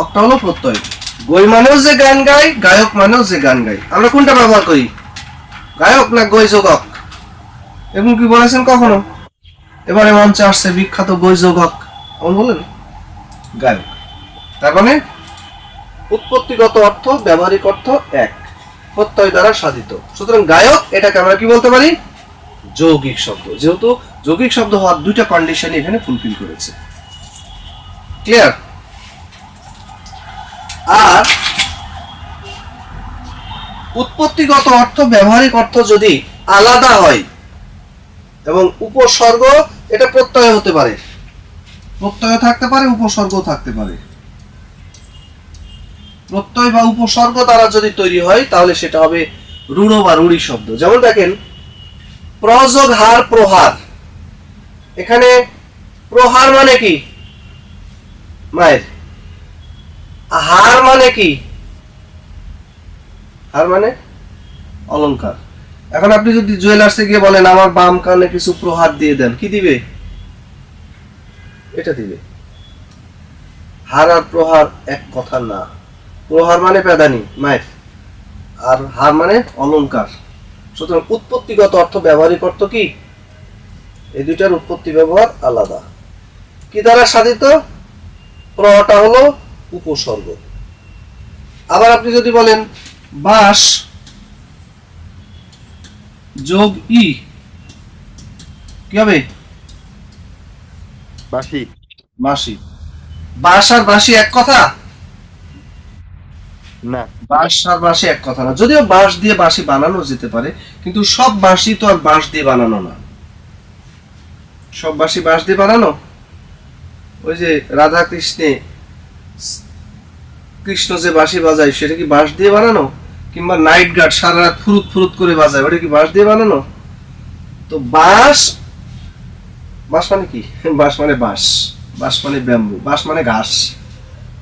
S1: অকটা হলো প্রত্যয়। গই মানেও যে গান গায়, গায়ক মানেও যে গান গায়। আমরা কোনটা ব্যবহার করি? গায়ক না গই যোগ অক? এবং কি বলেছেন কখনো? এবারে মঞ্চে আসছে বিখ্যাত গই যোগ অক, এমন বলেন? গায়ক। তার মানে উৎপত্তিগত অর্থ, ব্যবহারিক অর্থ এক, প্রত্যয় দ্বারা সাধিত। সুতরাং গায়ক এটাকে আমরা কি বলতে পারি? যৌগিক শব্দ। যেহেতু যৌগিক শব্দ হওয়ার দুইটা কন্ডিশন এখানে ফুলফিল করেছে। ক্লিয়ার? আর উৎপত্তিগত অর্থ, ব্যবহারিক অর্থ যদি আলাদা হয় এবং উপসর্গ, এটা প্রত্যয় হতে পারে, প্রত্যয় থাকতে পারে, উপসর্গ থাকতে পারে। প্রত্যয় বা উপসর্গ দ্বারা যদি তৈরি হয় তাহলে সেটা হবে রূঢ় বা রূঢ়ি শব্দ। যেমন দেখেন প্রযোগ হার, প্রহার। এখানে প্রহার মানে কি? মায়ের। হার মানে কি? হার মানে অলংকার। এখন আপনি যদি জুয়েলার্সে গিয়ে বলেন আমার বাম কানে কিছু প্রহার দিয়ে দেন, কি দিবে? এটা দিবে। হার আর প্রহার এক কথা না। প্রহার মানে পেদানি, মায়ের, আর হার মানে অলংকার। সুতরাং উৎপত্তিগত অর্থ, ব্যবহারিক অর্থ কি? এই দুইটার উৎপত্তি ব্যবহার আলাদা। কি দ্বারা সাধিত? প্রটা হলো উপসর্গ। আবার আপনি যদি বলেন বাঁশ যোগ ই, কি হবে?
S3: বাঁশি।
S1: বাঁশি। বাঁশ আর বাঁশি এক কথা
S3: না।
S1: বাঁশ আর বাঁশি এক কথা না। যদিও বাঁশ দিয়ে বাঁশি বানানো যেতে পারে, কিন্তু সব বাঁশি তো আর বাঁশ দিয়ে বানানো না। সব বাঁশি বাঁশ দিয়ে বানানো? ওই যে রাধা কৃষ্ণে কৃষ্ণ যে বাঁশি বাজায় সেটা কি বাঁশ দিয়ে বানানো? কিংবা নাইট গার্ড সারা রাত ফুরুত ফুরুত করে বাজায়, ওটা কি বাঁশ দিয়ে বানানো? তো বাঁশ, বাঁশ মানে কি? বাঁশ মানে বাঁশ, বাঁশ মানে ব্যাম্বু, বাঁশ মানে ঘাস।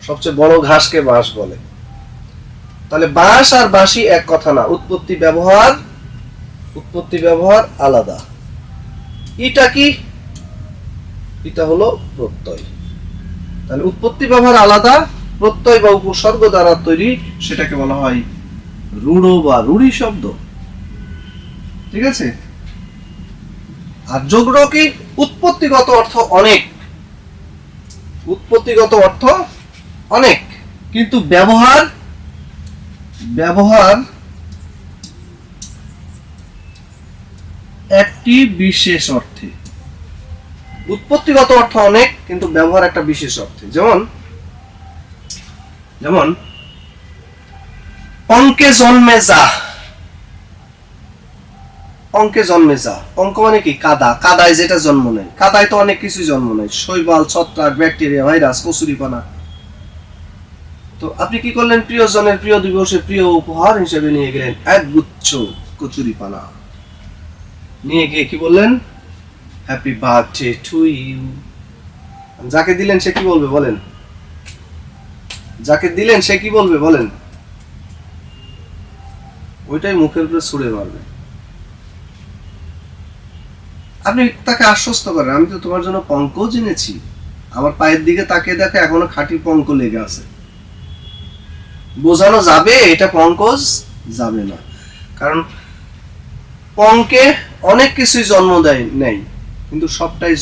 S1: সবচেয়ে বড় ঘাসকে বাঁশ বলে। তাহলে বাঁশ আর বাঁশি এক কথা না। উৎপত্তি, ব্যবহার উৎপত্তি ব্যবহার আলাদা। এটা কি? এটা হলো প্রত্যয়। তাহলে উৎপত্তি ব্যবহার আলাদা, প্রত্যয় বা উপসর্গ দ্বারা তৈরি, সেটাকে বলা হয় রূঢ় বা রূঢ়ি শব্দ। ঠিক আছে? আর যোগ্য কি? উৎপত্তিগত অর্থ অনেক, উৎপত্তিগত অর্থ অনেক, কিন্তু ব্যবহার ব্যবহার একটি বিশেষ অর্থে। উৎপত্তিগত অর্থ অনেক, কিন্তু ব্যবহার একটা বিশেষ অর্থে। যেমন যেমন অঙ্কে জন্মে যা, অঙ্কে জন্মে যা, অঙ্ক মানে কি? কাদা। কাদায় যেটা জন্ম নেয়, কাদায় তো অনেক কিছু জন্ম নেয়, শৈবাল, ছত্রাক, ব্যাকটেরিয়া, ভাইরাস, কচুরিপানা। তো আপনি কি করলেন? প্রিয়জনের প্রিয় দিবসে প্রিয় উপহার হিসেবে নিয়ে গেলেন এক গুচ্ছ কচুরিপানা। নিয়ে গিয়ে কি বললেন? Happy birthday to you. যাকে দিলেন সে কি বলবে বলেন? যাকে দিলেন সে কি বলবে বলেন? ওইটাই মুখের উপরে ছুঁড়ে মারবে। আপনি তাকে আশ্বস্ত করেন, আমি তো তোমার জন্য পঙ্কজ এনেছি, আমার পায়ের দিকে তাকিয়ে দেখো এখনো খাঁটি পঙ্ক লেগে আছে। বোঝানো যাবে এটা পঙ্কজ? যাবে না, কারণ পঙ্কে অনেক কিছুই জন্ম দেয় নেই, কিন্তু সবটাই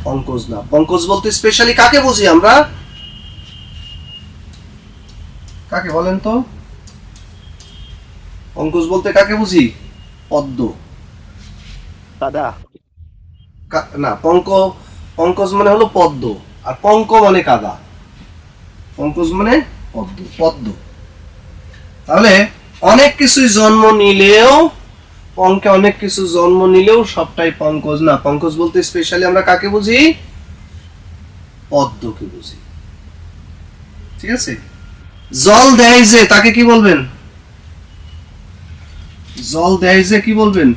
S1: পঙ্কজ না। পঙ্কজ বলতে স্পেশালি কাকে বুঝি আমরা? কাকে বলেন তো? পঙ্কজ বলতে কাকে বুঝি? পদ্ম।
S3: কাদা।
S1: না, পঙ্কজ মানে হলো পদ্ম, আর পঙ্ক মানে কাদা। পঙ্কজ মানে পদ্ম, পদ্ম। তাহলে অনেক কিছুই জন্ম নিলেও, পঙ্কে অনেক কিছু জন্ম নিলেও সবটাই পঙ্কজ না। পঙ্কজ বলতে স্পেশালি আমরা কাকে বুঝি? পদ্মকে বুঝি। ঠিক আছে? জল দেয় যে, তাকে কি বলবেন? জল দেয় যে কি বলবেন?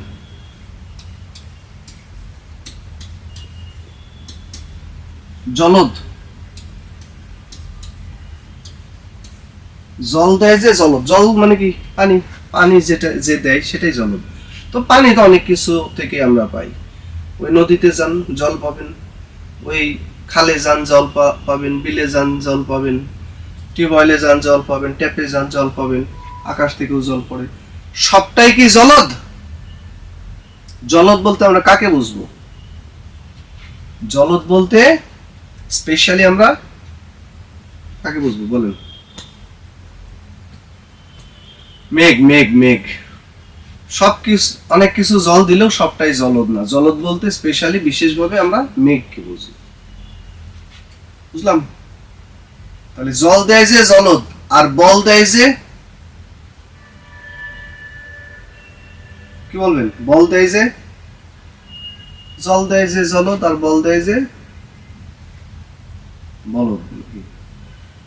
S1: জলদ। জল দেয় যে জলদ। জল মানে কি? পানি। পানি যেটা যে দেয় সেটাই জলদ। তো পানি তো অনেক কিছু থেকে আমরা পাই। ওই নদীতে যান জল পাবেন, ওই খালে যান জল পাবেন, বিলে যান জল পাবেন, টিউবওয়েলে যান জল পাবেন, ট্যাপে যান জল পাবেন, আকাশ থেকেও জল পড়ে। সবটাই কি জলদ? জলদ বলতে আমরা কাকে বুঝবো? জলদ বলতে স্পেশালি আমরা কাকে বুঝবো বলেন? মেঘ। মেঘ মেঘ সবকিছু, অনেক কিছু জল দিলেও সবটাই জলদ না। জলদ বলতে স্পেশালি বিশেষভাবে আমরা মেঘকে বুঝি। বুঝলাম? তাহলে জল দেয় যে জলদ, আর বল দেয় যে কি বলবেন? বল দেয় যে, জল দেয় যে জলদ, আর বল দেয় যে বলদ।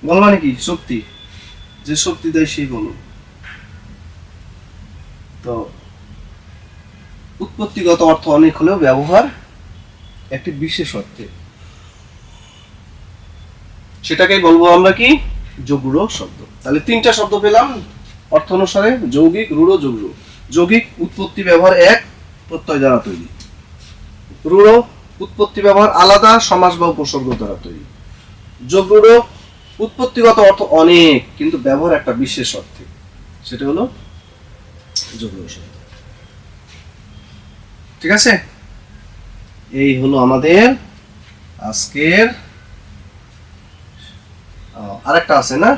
S1: বল মানে কি? শক্তি। যে শক্তি দেয় সেই বলদ। তো উৎপত্তিগত অর্থ অনেক হলেও ব্যবহার একটি বিশেষ অর্থে, সেটাকেই বলবো আমরা কি? যোগ্য শব্দ। তাহলে তিনটা শব্দ পেলাম অর্থ অনুসারে: যৌগিক, রূঢ়, যোগ্য। যৌগিক উৎপত্তি ব্যবহার এক, প্রত্যয় দ্বারা তৈরি। রূঢ় উৎপত্তি ব্যবহার আলাদা, সমাস বা উপসর্গ দ্বারা তৈরি। যোগ্য উৎপত্তিগত অর্থ অনেক, কিন্তু ব্যবহার একটা বিশেষ অর্থে, সেটা হলো যোগ্য শব্দ। ঠিক আছে? এই হলো আমাদের আজকের। আরেকটা আছে না?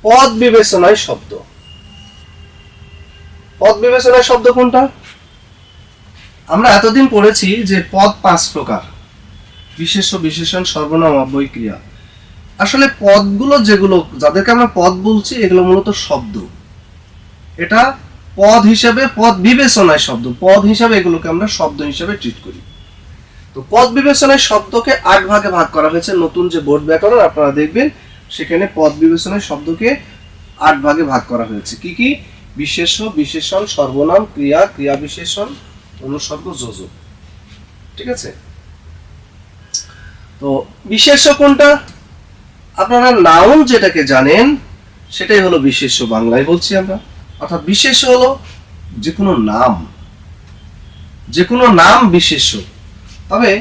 S1: পদ বিবেচনায় শব্দ। পদ বিবেচনায় শব্দ কোনটা? আমরা এতদিন পড়েছি যে পদ 5 প্রকার: বিশেষ্য, বিশেষণ, সর্বনাম, অব্যয়, ক্রিয়া। আসলে পদগুলো যেগুলো, যাদেরকে আমরা পদ বলছি, এগুলো মূলত শব্দ। এটা পদ হিসাবে, পদ বিবেচনায় শব্দ, পদ হিসাবে এগুলোকে আমরা শব্দ হিসাবে ট্রিট করি। তো পদ বিবেচনায় শব্দকে 8 ভাগে ভাগ করা হয়েছে। নতুন যে বোর্ড ব্যাকরণ আপনারা দেখবেন, সেখানে পদ বিবেচনায় শব্দকে 8 ভাগে ভাগ করা হয়েছে। কি কি? বিশেষ্য, বিশেষণ, সর্বনাম, ক্রিয়া, ক্রিয়া বিশেষণ, অনুসর্গ যোজক। ঠিক আছে, তো বিশেষ্য কোনটা? আপনারা নাউন যেটাকে জানেন সেটাই হলো বিশেষ্য, বাংলায় বলছি আমরা। অর্থাৎ বিশেষ্য হলো যে কোনো নাম, যে কোনো নাম বিশেষ্য। তবে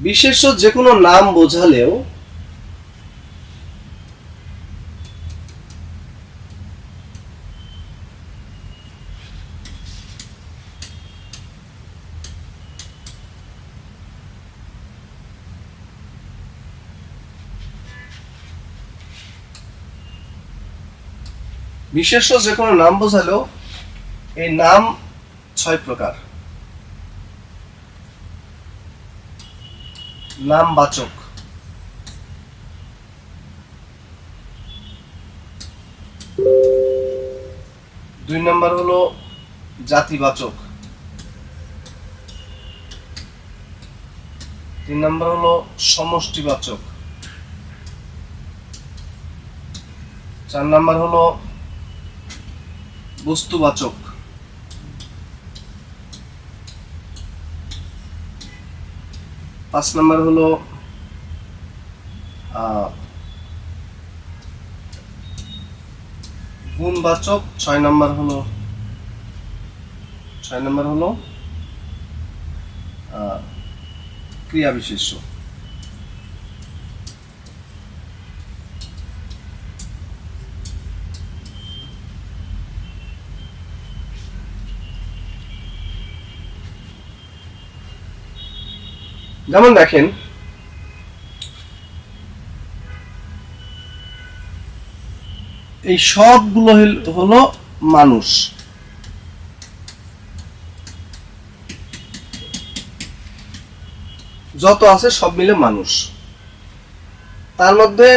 S1: বিশেষ্য যে কোনো নাম বোঝালেও বিশেষ্য যে কোনো নাম বোঝালেও এই নাম 6 প্রকার। নামবাচক, দুই নম্বর হলো জাতিবাচক, তিন নম্বর হলো সমষ্টিবাচক, চার নম্বর হলো বস্তুবাচক, পাঁচ নম্বর হলো গুণবাচক, ছয় নম্বর হলো ক্রিয়া বিশেষ্য। যেমন দেখেন, এই সবগুলো হলো মানুষ। যত আছে সব মিলে মানুষ। তার মধ্যে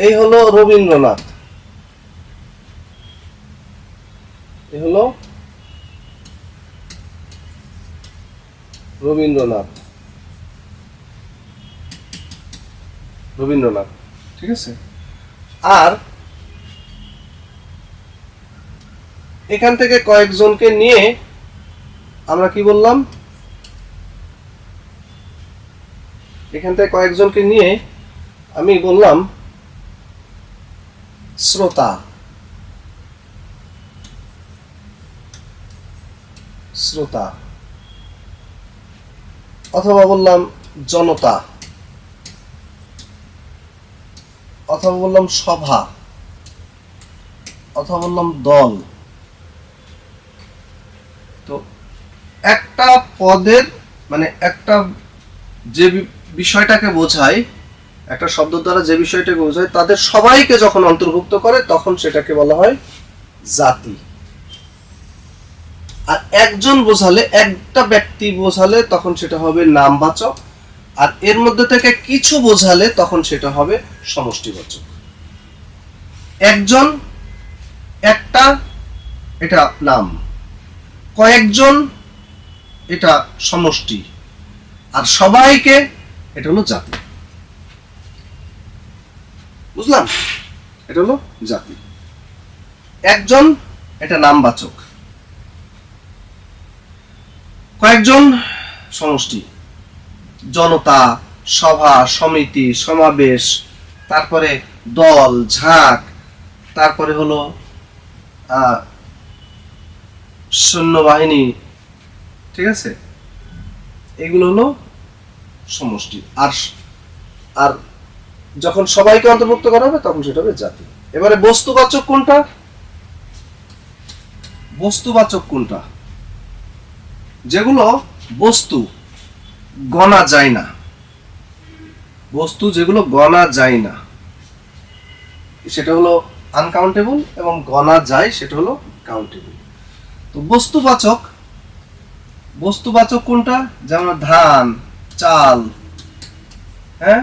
S1: এই হলো রবীন্দ্রনাথ, এই হলো রবীন্দ্রনাথ, ঠিক আছে। আর এখান থেকে কয়েকজনকে নিয়ে আমরা কি বললাম, এখান থেকে কয়েকজনকে নিয়ে আমি বললাম শ্রোতা, অথবা বললাম জনতা, অথবা বললাম সভা, অথবা বললাম দল। তো একটা পদের মানে একটা যে বিষয়টাকে বোঝায়, একটা শব্দ দ্বারা যে বিষয়টাকে বোঝায় তাদের সবাইকে যখন অন্তর্ভুক্ত করে তখন সেটাকে বলা হয় জাতি। আর একজন বোঝালে, একটা ব্যক্তি বোঝালে তখন সেটা হবে নামবাচক। আর এর মধ্যে থেকে কিছু বোঝালে তখন সেটা হবে সমষ্টিবাচক। একজন, একটা, এটা নাম। কয়েকজন, এটা সমষ্টি। আর সবাইকে, এটা হলো জাতি। বুঝলাম? এটা হলো জাতি। একজন, এটা নামবাচক। কয়েকজন, সমষ্টি। জনতা, সভা, সমিতি, সমাবেশ, তারপরে দল, ঝাঁক, তারপরে হলো সৈন্যবাহিনী, ঠিক আছে, এগুলো হলো সমষ্টি। আর আর যখন সবাইকে অন্তর্ভুক্ত করা হবে তখন সেটা হবে জাতি। এবারে বস্তুবাচক কোনটা? যেগুলো বস্তু গণা যায় না, যেগুলো গণা যায় না সেটা হলো আনকাউন্টেবল, এবং গণা যায় সেটা হলো কাউন্টেবল। তো বস্তুবাচক কোনটা? যেমন ধান, চাল, হ্যাঁ,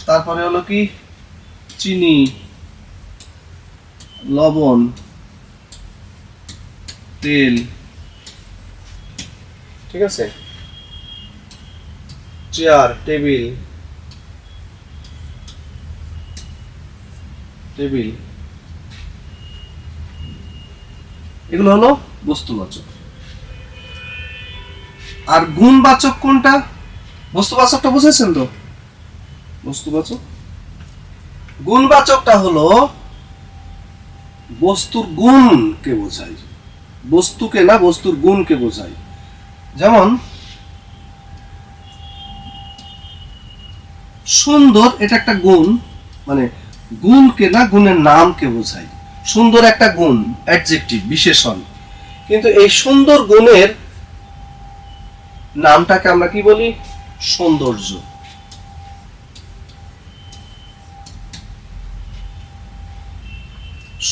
S1: তারপরে হলো কি চিনি, লবণ, তেল, ঠিক আছে, চেয়ার, টেবিল, টেবিল, এগুলো হলো বস্তুবাচক। আর গুণবাচক কোনটা? বস্তুবাচকটা বুঝেছেন তো? বস্তুবাচক, গুণবাচকটা হলো বস্তুর গুণকে বোঝায়, বস্তুকে না, বস্তুর গুণকে বোঝায়। যেমন সুন্দর, এটা একটা গুণ, মানে গুণকে না, গুণের নামকে বোঝায়। সুন্দর একটা গুণ, অ্যাডজেক্টিভ, বিশেষণ। কিন্তু এই সুন্দর গুণের নামটাকে আমরা কি বলি? সৌন্দর্য।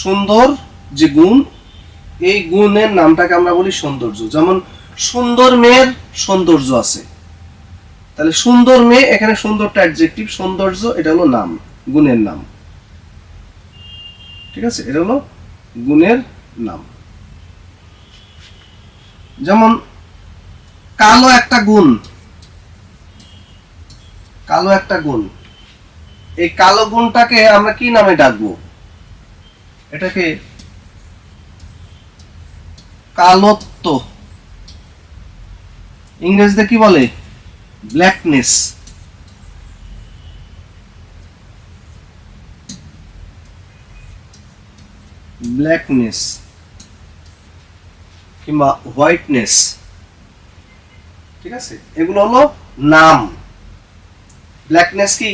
S1: সুন্দর যে গুণ, এই গুণের নামটাকে আমরা বলি সৌন্দর্য। যেমন সুন্দর মেয়ের সৌন্দর্য আছে, তাহলে সুন্দর মেয়ে, এখানে সুন্দরটা অ্যাডজেক্টিভ, সৌন্দর্য এটা হলো নাম, গুণের নাম। ঠিক আছে, এটা হলো গুণের নাম। যেমন কালো একটা গুণ, কালো একটা গুণ, এই কালো গুণটাকে আমরা কি নামে ডাকবো? এটাকে কালত্ব, ইংরেজিতে কি বলে? ব্ল্যাকনেস। ব্ল্যাকনেস কিংবা হোয়াইটনেস। ঠিক আছে, এগুলো হলো নাম। ব্ল্যাকনেস কি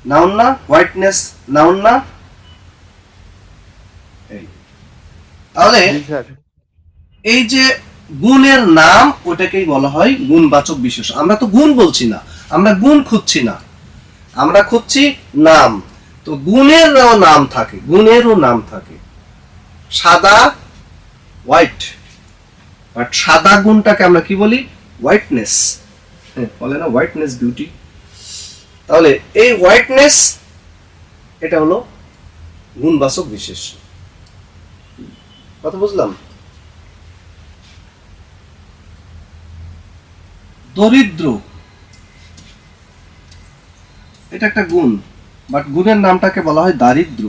S1: নাউন না? হোয়াইটনেস নাউন না? তাহলে
S3: জি স্যার।
S1: এই যে গুণের নাম, ওটাকেই বলা হয় গুণবাচক বিশেষণ। আমরা তো গুণ বলছি না, আমরা গুণ খুঁজছি না, আমরা খুঁজছি নাম। তো গুণেরও নাম থাকে, গুণেরও নাম থাকে। সাদা, হোয়াইট, বাট সাদা গুণটাকে আমরা কি বলি? হোয়াইটনেস। বলে না হোয়াইটনেস বিউটি। তাহলে এই হোয়াইটনেস, এটা হলো গুণবাচক বিশেষ। কথা বুঝলাম? দরিদ্র, এটা একটা গুণ, বাট গুণের নামটাকে বলা হয় দারিদ্র।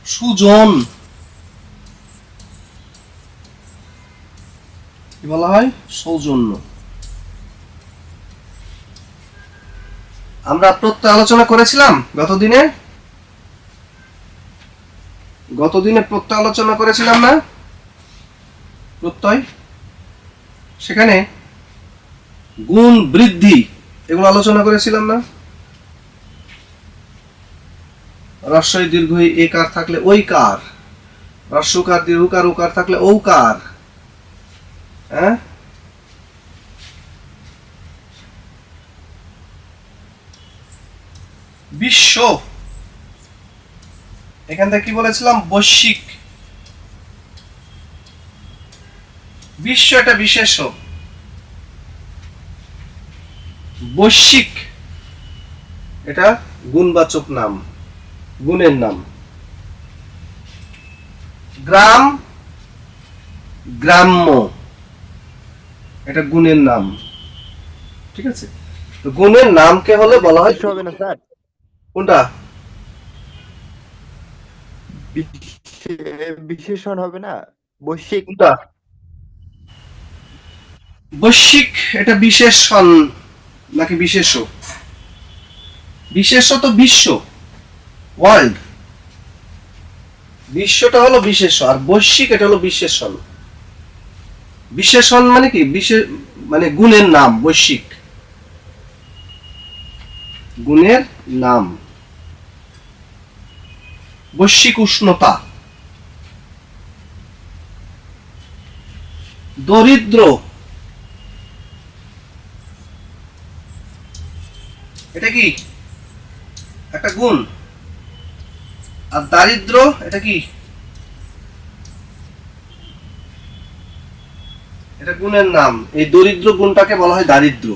S1: সুজন, কি বলা হয়? সৌজন্য। আমরা প্রত্যয় আলোচনা করেছিলাম গতদিনে, প্রত্যয় আলোচনা করেছিলাম না? প্রত্যয়, সেখানে গুণ, বৃদ্ধি, এগুলো আলোচনা করেছিলাম না? রস্বই দীর্ঘই একার থাকলে ঐকার, রস্যকার দীর্ঘকার ওকার থাকলে ঔকার। হ্যাঁ, বিশ্ব, এখান থেকে কি বলেছিলাম? বৈশ্বিক। বিশ্ব এটা বিশেষ্য, বৈশ্বিক এটা গুণবাচক নাম, গুণের নাম। গ্রাম, গ্রাম্য, এটা গুণের নাম। ঠিক আছে, তো গুণের নামকে হলে বলা হয়
S3: বিশেষ হবে না স্যার?
S1: কোনটা?
S3: বিশেষণ হবে না? বৈশ্বিক।
S1: কোনটা? বৈশ্বিক এটা বিশেষণ নাকি বিশেষ্য? বিশেষ্য তো বিশ্ব, ওয়ার্ল্ড। বিশ্বটা হলো বিশেষ্য, আর বৈশ্বিক এটা হলো বিশেষণ। বিশেষণ মানে কি? মানে গুণের নাম। বৈশ্বিক গুণের নাম। বৈশ্বিক উষ্ণতা। দরিদ্র, এটা কি? একটা গুণ। আর দারিদ্র এটা কি? এটা গুণের নাম। এই দরিদ্র গুণটাকে বলা হয় দারিদ্র।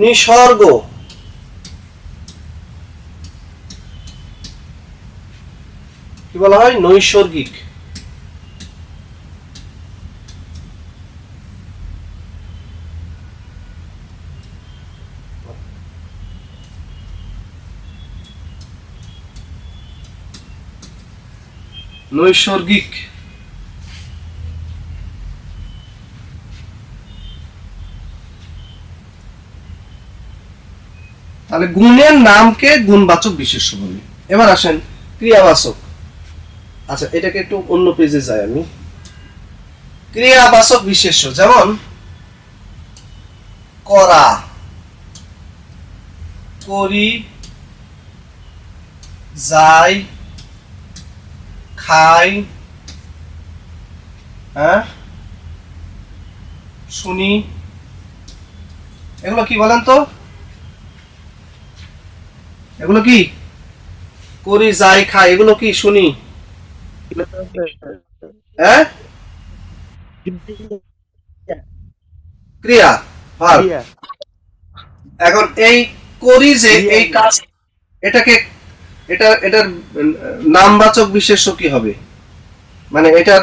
S1: নিসর্গ, কি বলা হয়? নৈসর্গিক। নৈসর্গিক। তাহলে গুণের নামকে গুণবাচক বিশেষ্য বলে। এবার আসেন ক্রিয়াবাচক। আচ্ছা, এটাকে একটু অন্য পেজে যাই আমি। ক্রিয়াবাচক বিশেষ্য যেমন করা, করি, যাই, খাই, হ্যাঁ, শুনি, এগুলো কি বলেন তো? এগুলো কি? করি, যাই, খাই, এগুলো কি? শুনি, হ্যাঁ, ক্রিয়া, ভার্ব।
S3: ক্রিয়া
S1: এখন এই করি যে
S3: ক্রিয়া
S1: এই কাজ, এটাকে এটার নামবাচক বিশেষ্য কি হবে? মানে এটার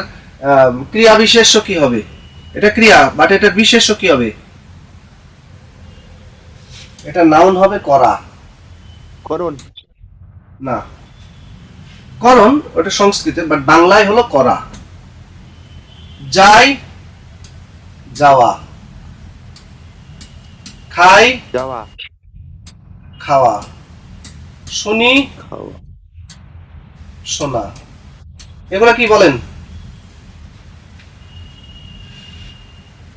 S1: ক্রিয়া বিশেষ্য কি হবে? এটা ক্রিয়া, বাট এটার বিশেষ্য কি হবে? এটা নাউন হবে করা।
S3: করণ
S1: না, করণ ওটা সংস্কৃতে, বাট বাংলায় হলো করা। যাই, যাওয়া, খাই,
S3: যাওয়া
S1: খাওয়া, শুনি,
S3: খাওয়া
S1: শোনা, এগুলো কি বলেন?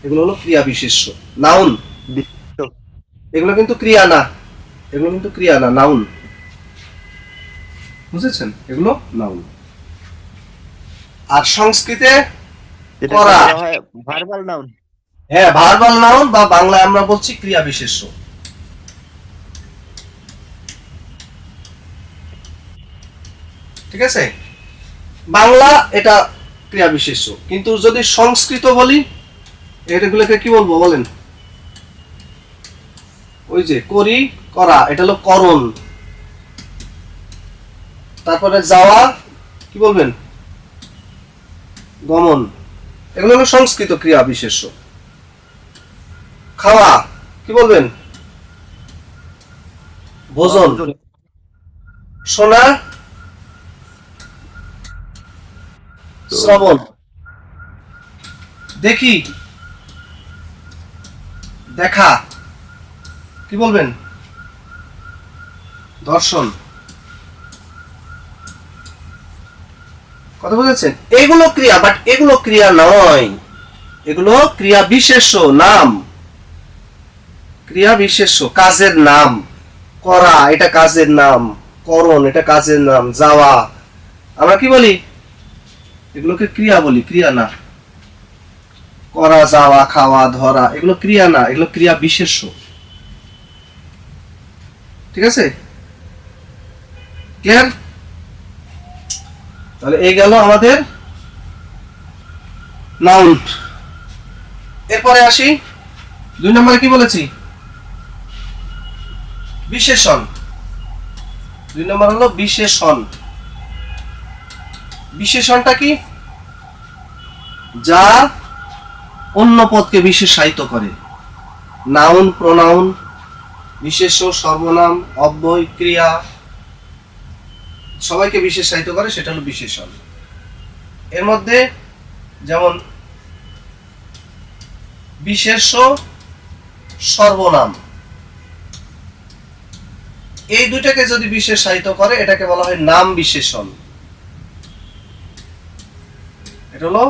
S1: এগুলো হলো ক্রিয়া বিশেষ্য, নাউন।
S3: বিশেষ্য
S1: এগুলো কিন্তু ক্রিয়া না, এগুলো কিন্তু ক্রিয়া না, নাউন। বুঝেছেন? এগুলো নাউন। আর সংস্কৃতে
S3: যেটা
S1: করা,
S3: বলা হয় ভার্বাল নাউন।
S1: হ্যাঁ, ভার্বাল নাউন, বা বাংলায় আমরা বলছি ক্রিয়া বিশেষ্য। ঠিক আছে? বাংলা এটা ক্রিয়া বিশেষ্য, কিন্তু যদি সংস্কৃত বলি এটাগুলোকে কি বলবো বলেন? ওই যে করি, করা, এটা হলো করণ। তারপরে যাওয়া কি বলবেন? গমন। এগুলো হলো সংস্কৃত ক্রিয়া বিশেষ্য। খাওয়া কি বলবেন? ভোজন। শোনা, শ্রবণ। দেখি, দেখা কি বলবেন? দর্শন। কথা বুঝেছেন? এগুলো ক্রিয়া, বাট এগুলো ক্রিয়া নয়, এগুলো ক্রিয়া বিশেষ্য, নাম। ক্রিয়া বিশেষ্য, কাজের নাম। করা এটা কাজের নাম, করণ এটা কাজের নাম, যাওয়া আমরা কি বলি? এগুলোকে ক্রিয়া বলি, ক্রিয়া না। করা, যাওয়া, খাওয়া, ধরা, এগুলো ক্রিয়া না, এগুলো ক্রিয়া বিশেষ্য। ঠিক আছে? ক্লিয়ার? তাহলে এই গেল আমাদের নাউন। এরপরে আসি 2 নম্বরে কি বলেছি? বিশেষণ। 2 নম্বর হলো বিশেষণ। বিশেষণটা কি? যা অন্য পদকে বিশেষায়িত করে। নাউন, প্রোনাউন, বিশেষ্য, সর্বনাম, অব্যয়, ক্রিয়া, সবাইকে বিশেষায়িত করে, সেটা হলো বিশেষণ। এর মধ্যে যেমন বিশেষ্য, সর্বনাম, এই দুটাকে যদি বিশেষায়িত করে এটাকে বলা হয় নাম বিশেষণ। এটা হলো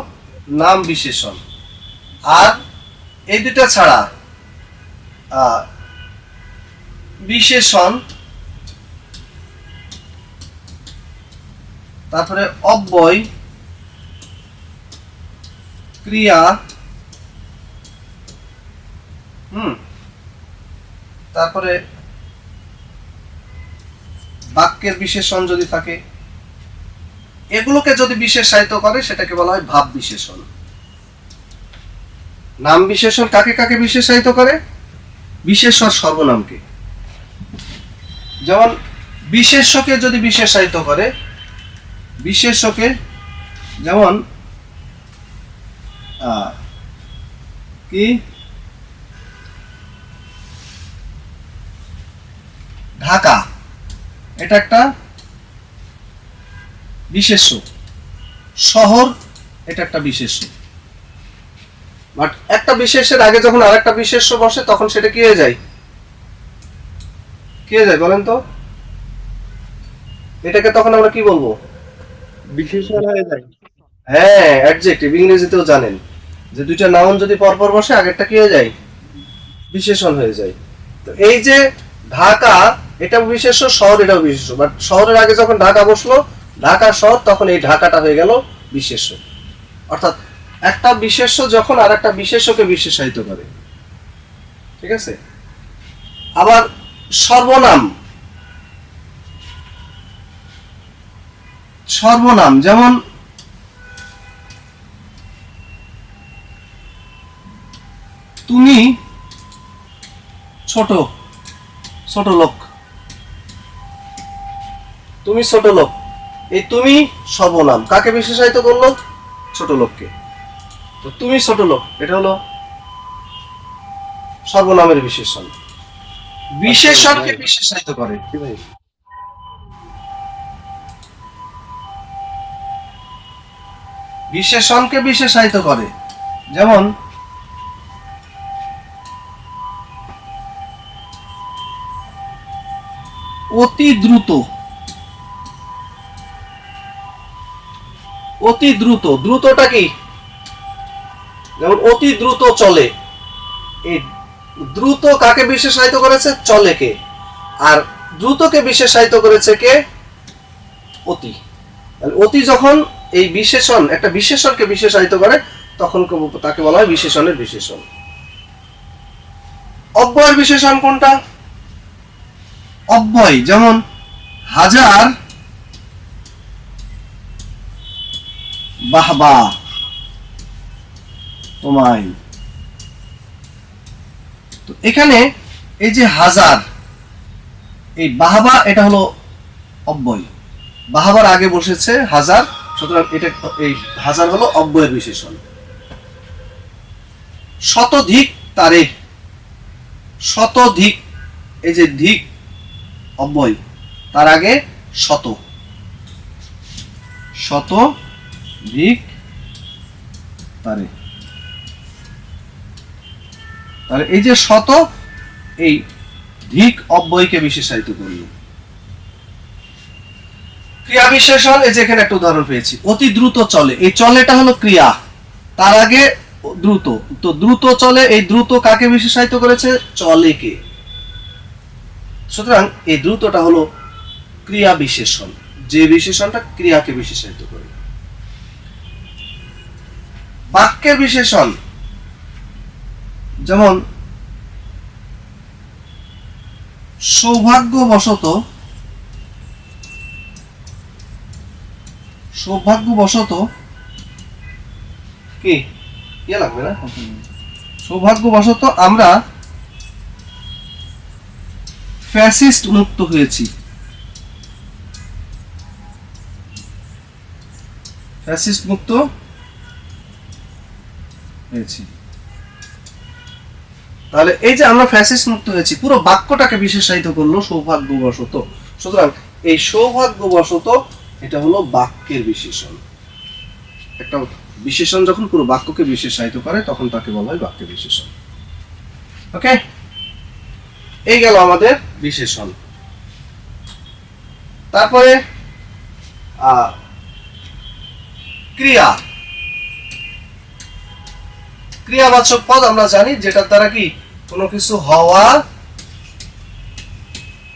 S1: নাম বিশেষণ। আর এই দুটা ছাড়া বিশেষণ, তারপরে অব্যয়, ক্রিয়া, তারপরে বাক্যের বিশেষণ যদি থাকে, এগুলোকে যদি বিশেষায়িত করে সেটাকে বলা হয় ভাব বিশেষণ। নাম বিশেষণ কাকে কাকে বিশেষায়িত করে? বিশেষ্য আর সর্বনামকে। যেমন বিশেষ্যকে যদি বিশেষায়িত করে, বিশেষ্যকে যেমন কি ঢাকা, এটা একটা বিশেষ্য। শহর এটা একটা বিশেষ্য, বাট একটা বিশেষ্যের আগে যখন আরেকটা বিশেষ্য বসে তখন সেটা কি হয়ে যায়, কি হয়ে যায় বলেন তো? এটাকে তখন আমরা কি বলবো?
S3: বিশেষণ হয়ে যায়।
S1: হ্যাঁ, অ্যাডজেক্টিভ। ইংরেজিতেও জানেন যে দুইটা নাউন যদি পরপর বসে আগেরটা কি হয়ে যায়, বিশেষণ হয়ে যায়। তো এই যে ঢাকা এটা বিশেষ্য, শহর এটাও বিশেষ্য, বাট শহরের আগে যখন ঢাকা বসলো, ঢাকা শহর, তখন এই ঢাকাটা হয়ে গেল বিশেষ্য। অর্থাৎ একটা বিশেষ্য যখন আর একটা বিশেষ্যকে বিশেষায়িত করে, ঠিক আছে? আবার সর্বনাম, সর্বনাম যেমন তুমি ছোট, ছোট লোক, তুমি ছোট লোক, এই তুমি সর্বনাম কাকে বিশেষায়িত করলো? ছোট লোককে। তো তুমি ছোট লোক এটা হলো সর্বনামের বিশেষণ। বিশেষণকে বিশেষায়িত করে,
S3: জি ভাই।
S1: বিশেষণকে বিশেষায়িত করে। যেমন অতি দ্রুত, অতি দ্রুত, দ্রুতটা কি? যেমন অতি দ্রুত চলে, এই দ্রুত কাকে বিশেষায়িত করেছে? চলেকে। আর দ্রুতকে বিশেষায়িত করেছে কে? অতি। তাহলে অতি যখন এই বিশেষণ একটা বিশেষণকে বিশেষায়িত করে তখন তাকে বলা হয় বিশেষণের বিশেষণ। অব্যয়ের বিশেষণ কোনটা? অব্যয় যেমন হাজার বাহবা তোমায়। তো এখানে এই যে হাজার, এই বাহবা এটা হলো অব্যয়, বাহবার আগে বসেছে হাজার, সুতরাং এটা এই হাজার হলো অব্যয়ের বিশেষণ। শতধিক তারে, শতধিক, এই যে ধিক অব্যয়, তার আগে শত, শতধিক তারে। তাহলে এই যে শত, এই ধিক অব্যয়কে বিশেষায়িত করল। ক্রিয়া বিশেষণ, এই যে এখানে একটা উদাহরণ পেয়েছি, অতি দ্রুত চলে, এই চলেটা হলো ক্রিয়া, তার আগে দ্রুত, তো দ্রুত চলে, এই দ্রুত কাকে বিশেষায়িত করেছে? চলেকে। সুতরাং এই দ্রুতটা হলো ক্রিয়া বিশেষণ, যে বিশেষণটা ক্রিয়াকে বিশেষায়িত করে। বাক্যের বিশেষণ যেমন সৌভাগ্যবশত, সৌভাগ্যবশত কি ইয়ে লাগবে না? সৌভাগ্যবশত আমরা ফ্যাসিস্ট মুক্ত হয়েছি, ফ্যাসিস্ট মুক্ত হয়েছি। তাহলে এই যে আমরা ফ্যাসিস্ট মুক্ত হয়েছি, পুরো বাক্যটাকে বিশেষায়িত করলো সৌভাগ্যবশত। সুতরাং এই সৌভাগ্যবশত এটা হলো বাক্যের বিশেষণ। একটা বিশেষণ যখন পুরো বাক্যকে বিশেষায়িত করে তখন তাকে বলা হয় বাক্যের বিশেষণ। ওকে, এই গেল আমাদের বিশেষণ। তারপরে ক্রিয়া, ক্রিয়াবাচক পদ আমরা জানি যেটার দ্বারা কি কোনো কিছু হওয়া,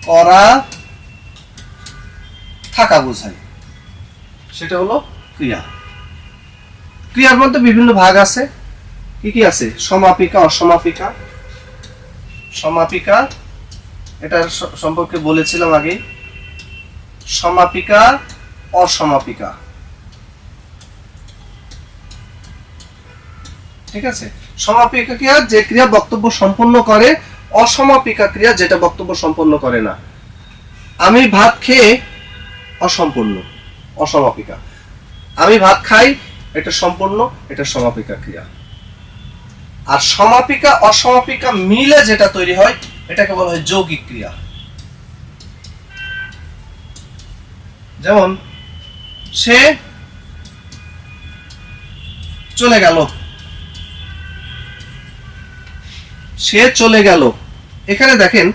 S1: করা, থাকা বোঝায়, সেটা হলো ক্রিয়া। ক্রিয়ার মধ্যে বিভিন্ন ভাগ আছে, কি কি আছে? সমাপিকা, অসমাপিকা। সমাপিকা এটার সম্পর্কে বলেছিলাম আগে, সমাপিকা, অসমাপিকা, ঠিক আছে? সমাপিকা ক্রিয়া যে ক্রিয়া বক্তব্য সম্পন্ন করে, অসমাপিকা ক্রিয়া যেটা বক্তব্য সম্পন্ন করে না। আমি ভাত খেয়ে অসম্পূর্ণ, অসমাপিকা। আমি ভাত খাই, এটা সম্পূর্ণ, এটা সমাপিকা ক্রিয়া। আর সমাপিকা অসমাপিকা মিলে যেটা তৈরি হয় এটাকে বলা হয় যৌগিক ক্রিয়া। যেমন সে চলে গেল, সে চলে গেল। এখানে দেখেন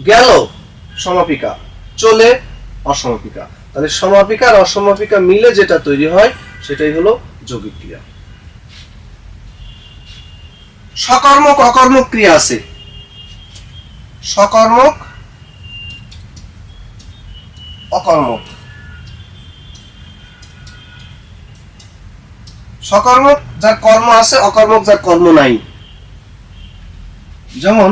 S1: গেল সমাপিকা, চলে অসমাপিকা, তাহলে সমাপিকা আর অসমাপিকা মিলে যেটা তৈরি হয় সেটাই হলো যৌগিক ক্রিয়া। সকর্মক অকর্মক ক্রিয়া আছে, সকর্মক অকর্মক। সকর্মক যার কর্ম আছে, অকর্মক যার কর্ম নাই। যেমন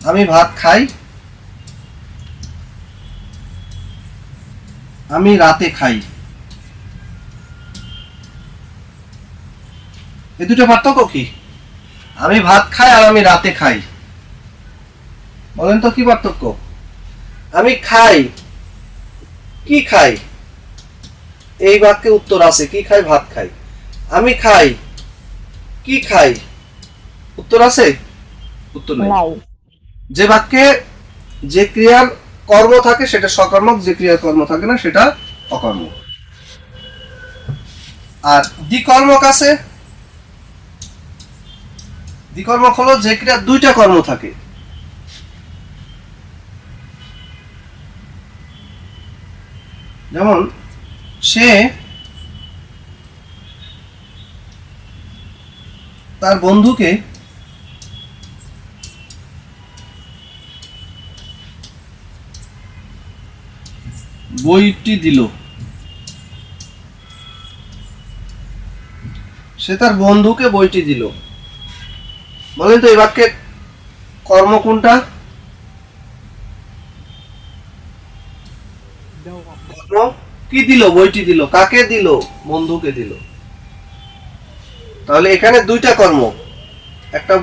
S1: আমি ভাত খাই, আমি রাতে খাই, এই দুটো পার্থক্য কি? আমি ভাত খাই আর আমি রাতে খাই, বলেন তো কি পার্থক্য? আমি খাই, কি খাই? এই বাক্যে উত্তর আছে, কি খাই? ভাত খাই। আমি খাই, কি খাই? উত্তর আছে? উত্তর নাই। যে বাক্যে যে ক্রিয়ার কর্ম থাকে সেটা সকর্মক, যে ক্রিয়ার কর্ম থাকে না সেটা অকর্মক। আর দ্বিকর্মক আছে, দ্বিকর্মক হলো যে ক্রিয়ার দুইটা কর্ম থাকে। যেমন সে তার বন্ধুকে বইটি দিল, সে তার বন্ধুকে বইটি দিল। বলেন তো এই বাক্যে কর্ম কোনটা? কর্ম কি দিল? বইটি দিল। কাকে দিল? বন্ধুকে দিল। তাহলে এখানে দুইটা কর্ম, একটা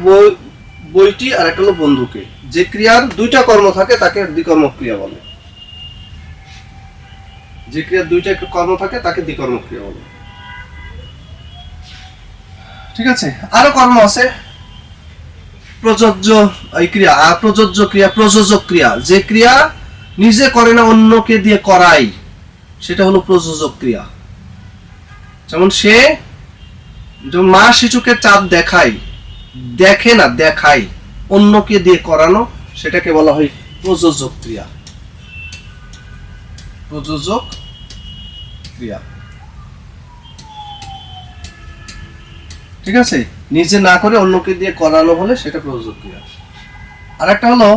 S1: বইটি আর একটা হলো বন্ধুকে। যে ক্রিয়ার দুইটা কর্ম থাকে তাকে দ্বিকর্মক ক্রিয়া বলে। যে ক্রিয়ার দুইটা কর্ম থাকে তাকে দ্বিকর্মক ক্রিয়া বলে। ঠিক আছে, আরো কর্ম আছে। প্রযোজ্য এই ক্রিয়া, প্রযোজ্য ক্রিয়া, প্রযোজক ক্রিয়া। যে ক্রিয়া নিজে করে না, অন্যকে দিয়ে করায়, সেটা হলো প্রযোজক ক্রিয়া। যেমন সে, যেমন মা শিশুকে চাঁদ দেখায়, দেখে না, দেখায়, অন্যকে দিয়ে করানো, সেটাকে বলা হয় প্রযোজক ক্রিয়া। প্রযোজক ক্রিয়া। ঠিক আছে, নিজে না করে অন্যকে দিয়ে করানো হলে সেটা প্রযোজক ক্রিয়া। আর একটা হলো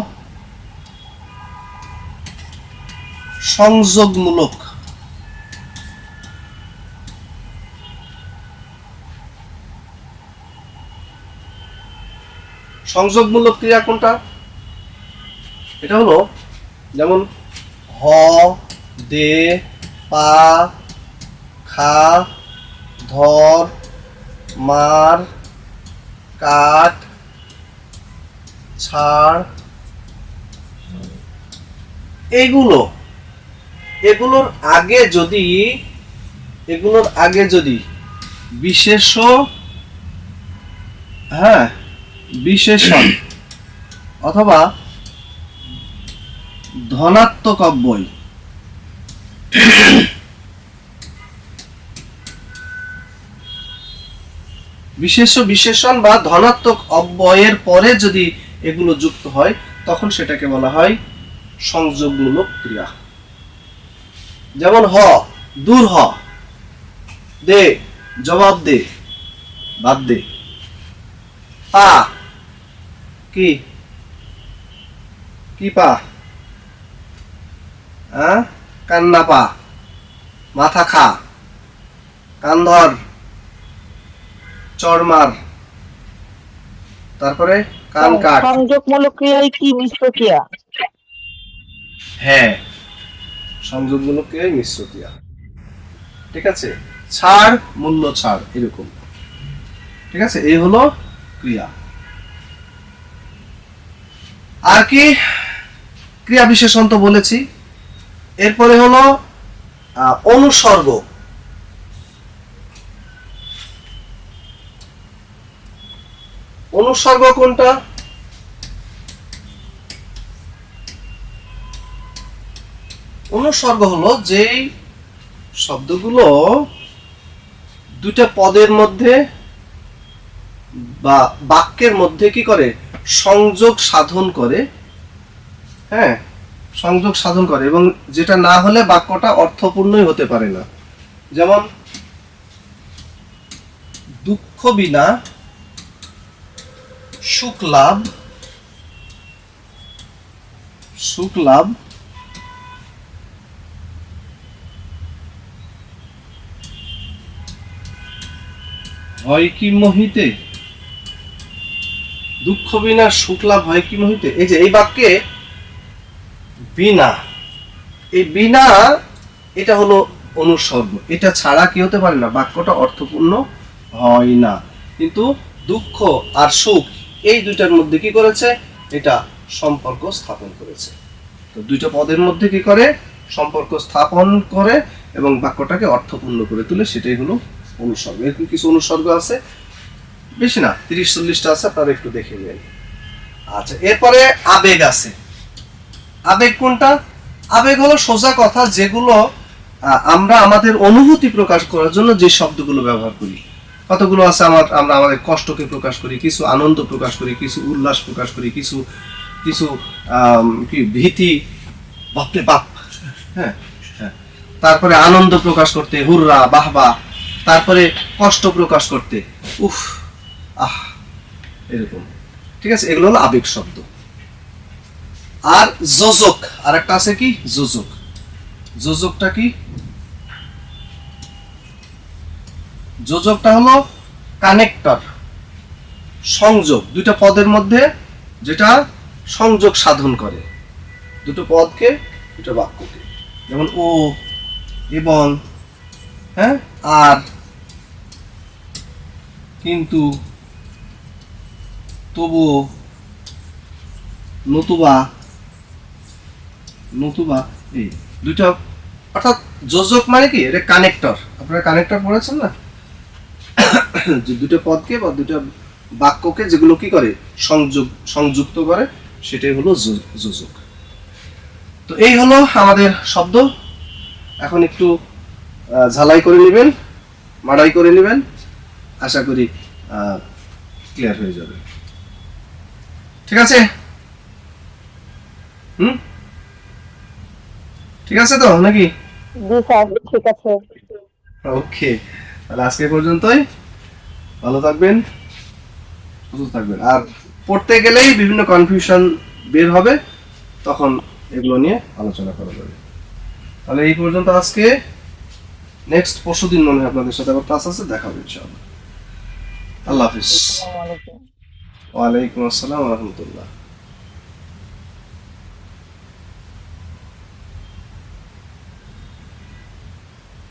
S1: সংযোগমূলক। সংযোগমূলক ক্রিয়া কোনটা? এটা হলো যেমন হ, দে, পা, খা, ধর, মার, কাট, ছাড়, এগুলোর আগে যদি বিশেষণ অথবা ধনাত্মক অব্যয়, বিশেষণ বা ধনাত্মক অব্যয়ের পরে যদি এগুলো যুক্ত হয় তখন সেটাকে বলা হয় সংযোগমূলক ক্রিয়া। যেমন হ, দূর হ, দে, জবাব দে, বাদ দে, পা, কি কি পা? কান্না পা, মাথা খা, কান ধর, চড় মার, তারপরে কান কাট।
S2: সংযোগমূলক ক্রিয়াই কি মিশ্র ক্রিয়া?
S1: হ্যাঁ, সংযোগমূলক ক্রিয়াই মিশ্র ক্রিয়া। ঠিক আছে, ছাড়, মূল্য ছাড়, এরকম। ঠিক আছে, এই হলো ক্রিয়া। আর কি ক্রিয়া বিশেষণ তো বলেছি। এরপরে হলো অনুসর্গ। অনুসর্গ কোনটা? অনুসর্গ হলো যেই শব্দগুলো দুইটা পদের মধ্যে বা বাক্যের মধ্যে কি করে, সংযোগ সাধন করে। হ্যাঁ, সংযোগ সাধন করে, এবং যেটা না হলে বাক্যটা অর্থপূর্ণই হতে পারে না। যেমন দুঃখ বিনা সুখ লাভ, সুখ লাভ হয় কি মোহিতে, দুঃখ বিনা সুখ লাভ হয় কি মোহিতে। এই যে এই বাক্যে বিনা, এই বিনা এটা হলো অনুসর্গ, এটা ছাড়া কি হতে পারে না, বাক্যটা অর্থপূর্ণ হয় না। কিন্তু দুঃখ আর সুখ এই দুইটার মধ্যে কি করেছে, এটা সম্পর্ক স্থাপন করেছে। তো দুইটা পদের মধ্যে কি করে, সম্পর্ক স্থাপন করে এবং বাক্যটাকে অর্থপূর্ণ করে তোলে, সেটাই হলো অনুসর্গ। এরকম কিছু অনুসর্গ আছে, বেশি না, 30-40টা আছে, আপনারা একটু দেখে নেন। আচ্ছা, এরপরে আবেগ আছে। আবেগ কোনটা? আবেগ হলো সোজা কথা, যেগুলো আমরা আমাদের অনুভূতি প্রকাশ করার জন্য যে শব্দগুলো ব্যবহার করি। কতগুলো আছে আমরা আমাদের কষ্টকে প্রকাশ করি, কিছু আনন্দ প্রকাশ করি, কিছু উল্লাস প্রকাশ করি, কিছু কিছু কি ভীতি, বাপরে বাপ, হ্যাঁ হ্যাঁ, তারপরে আনন্দ প্রকাশ করতে হুররা বাহবা, তারপরে কষ্ট প্রকাশ করতে উফ আহ, এরকম। ঠিক আছে, এগুলো হলো আবেগ শব্দ। আর যোজক আর একটা আছে কি, যোজক। যোজকটা কি? যোজকটা হলো কানেক্টর, সংযোগ, দুইটা পদের মধ্যে যেটা সংযোগ সাধন করে, দুটো পদকে, দুটো বাক্যকে। যেমন ও, এবং, হ্যাঁ, আর, কিন্তু, তবুও, নতুবা, নতুবা, এই দুইটা। অর্থাৎ যোজক মানে কি, এটা কানেক্টর। আপনারা কানেক্টর পড়েছেন না, যে দুটো পদকে বা দুটো বাক্যকে যেগুলো কি করে, সংযুক্ত করে, সেটাই হলো যোজক। তো এই হলো আমাদের শব্দ। এখন একটু ঝালাই করে নেবেন, মাড়াই করে নেবেন, আশা করি ক্লিয়ার হয়ে যাবে। ঠিক আছে? ঠিক আছে তো নাকি?
S2: জি স্যার, ঠিক আছে।
S1: ওকে, তাহলে আজকে পর্যন্তই। ভালো থাকবেন, সুস্থ থাকবেন। আর পড়তে গেলেই বিভিন্ন কনফিউশন বের হবে, তখন এগুলো নিয়ে আলোচনা করা যাবে। তাহলে এই পর্যন্ত আজকে। নেক্সট পরশুদিন মনে হয় আপনাদের সাথে আবার ক্লাস আছে, দেখা হবে ইনশাআল্লাহ। আল্লাহ হাফিজ।
S2: আসসালামু আলাইকুম।
S1: ওয়ালাইকুম আসসালাম ওয়া রাহমাতুল্লাহ।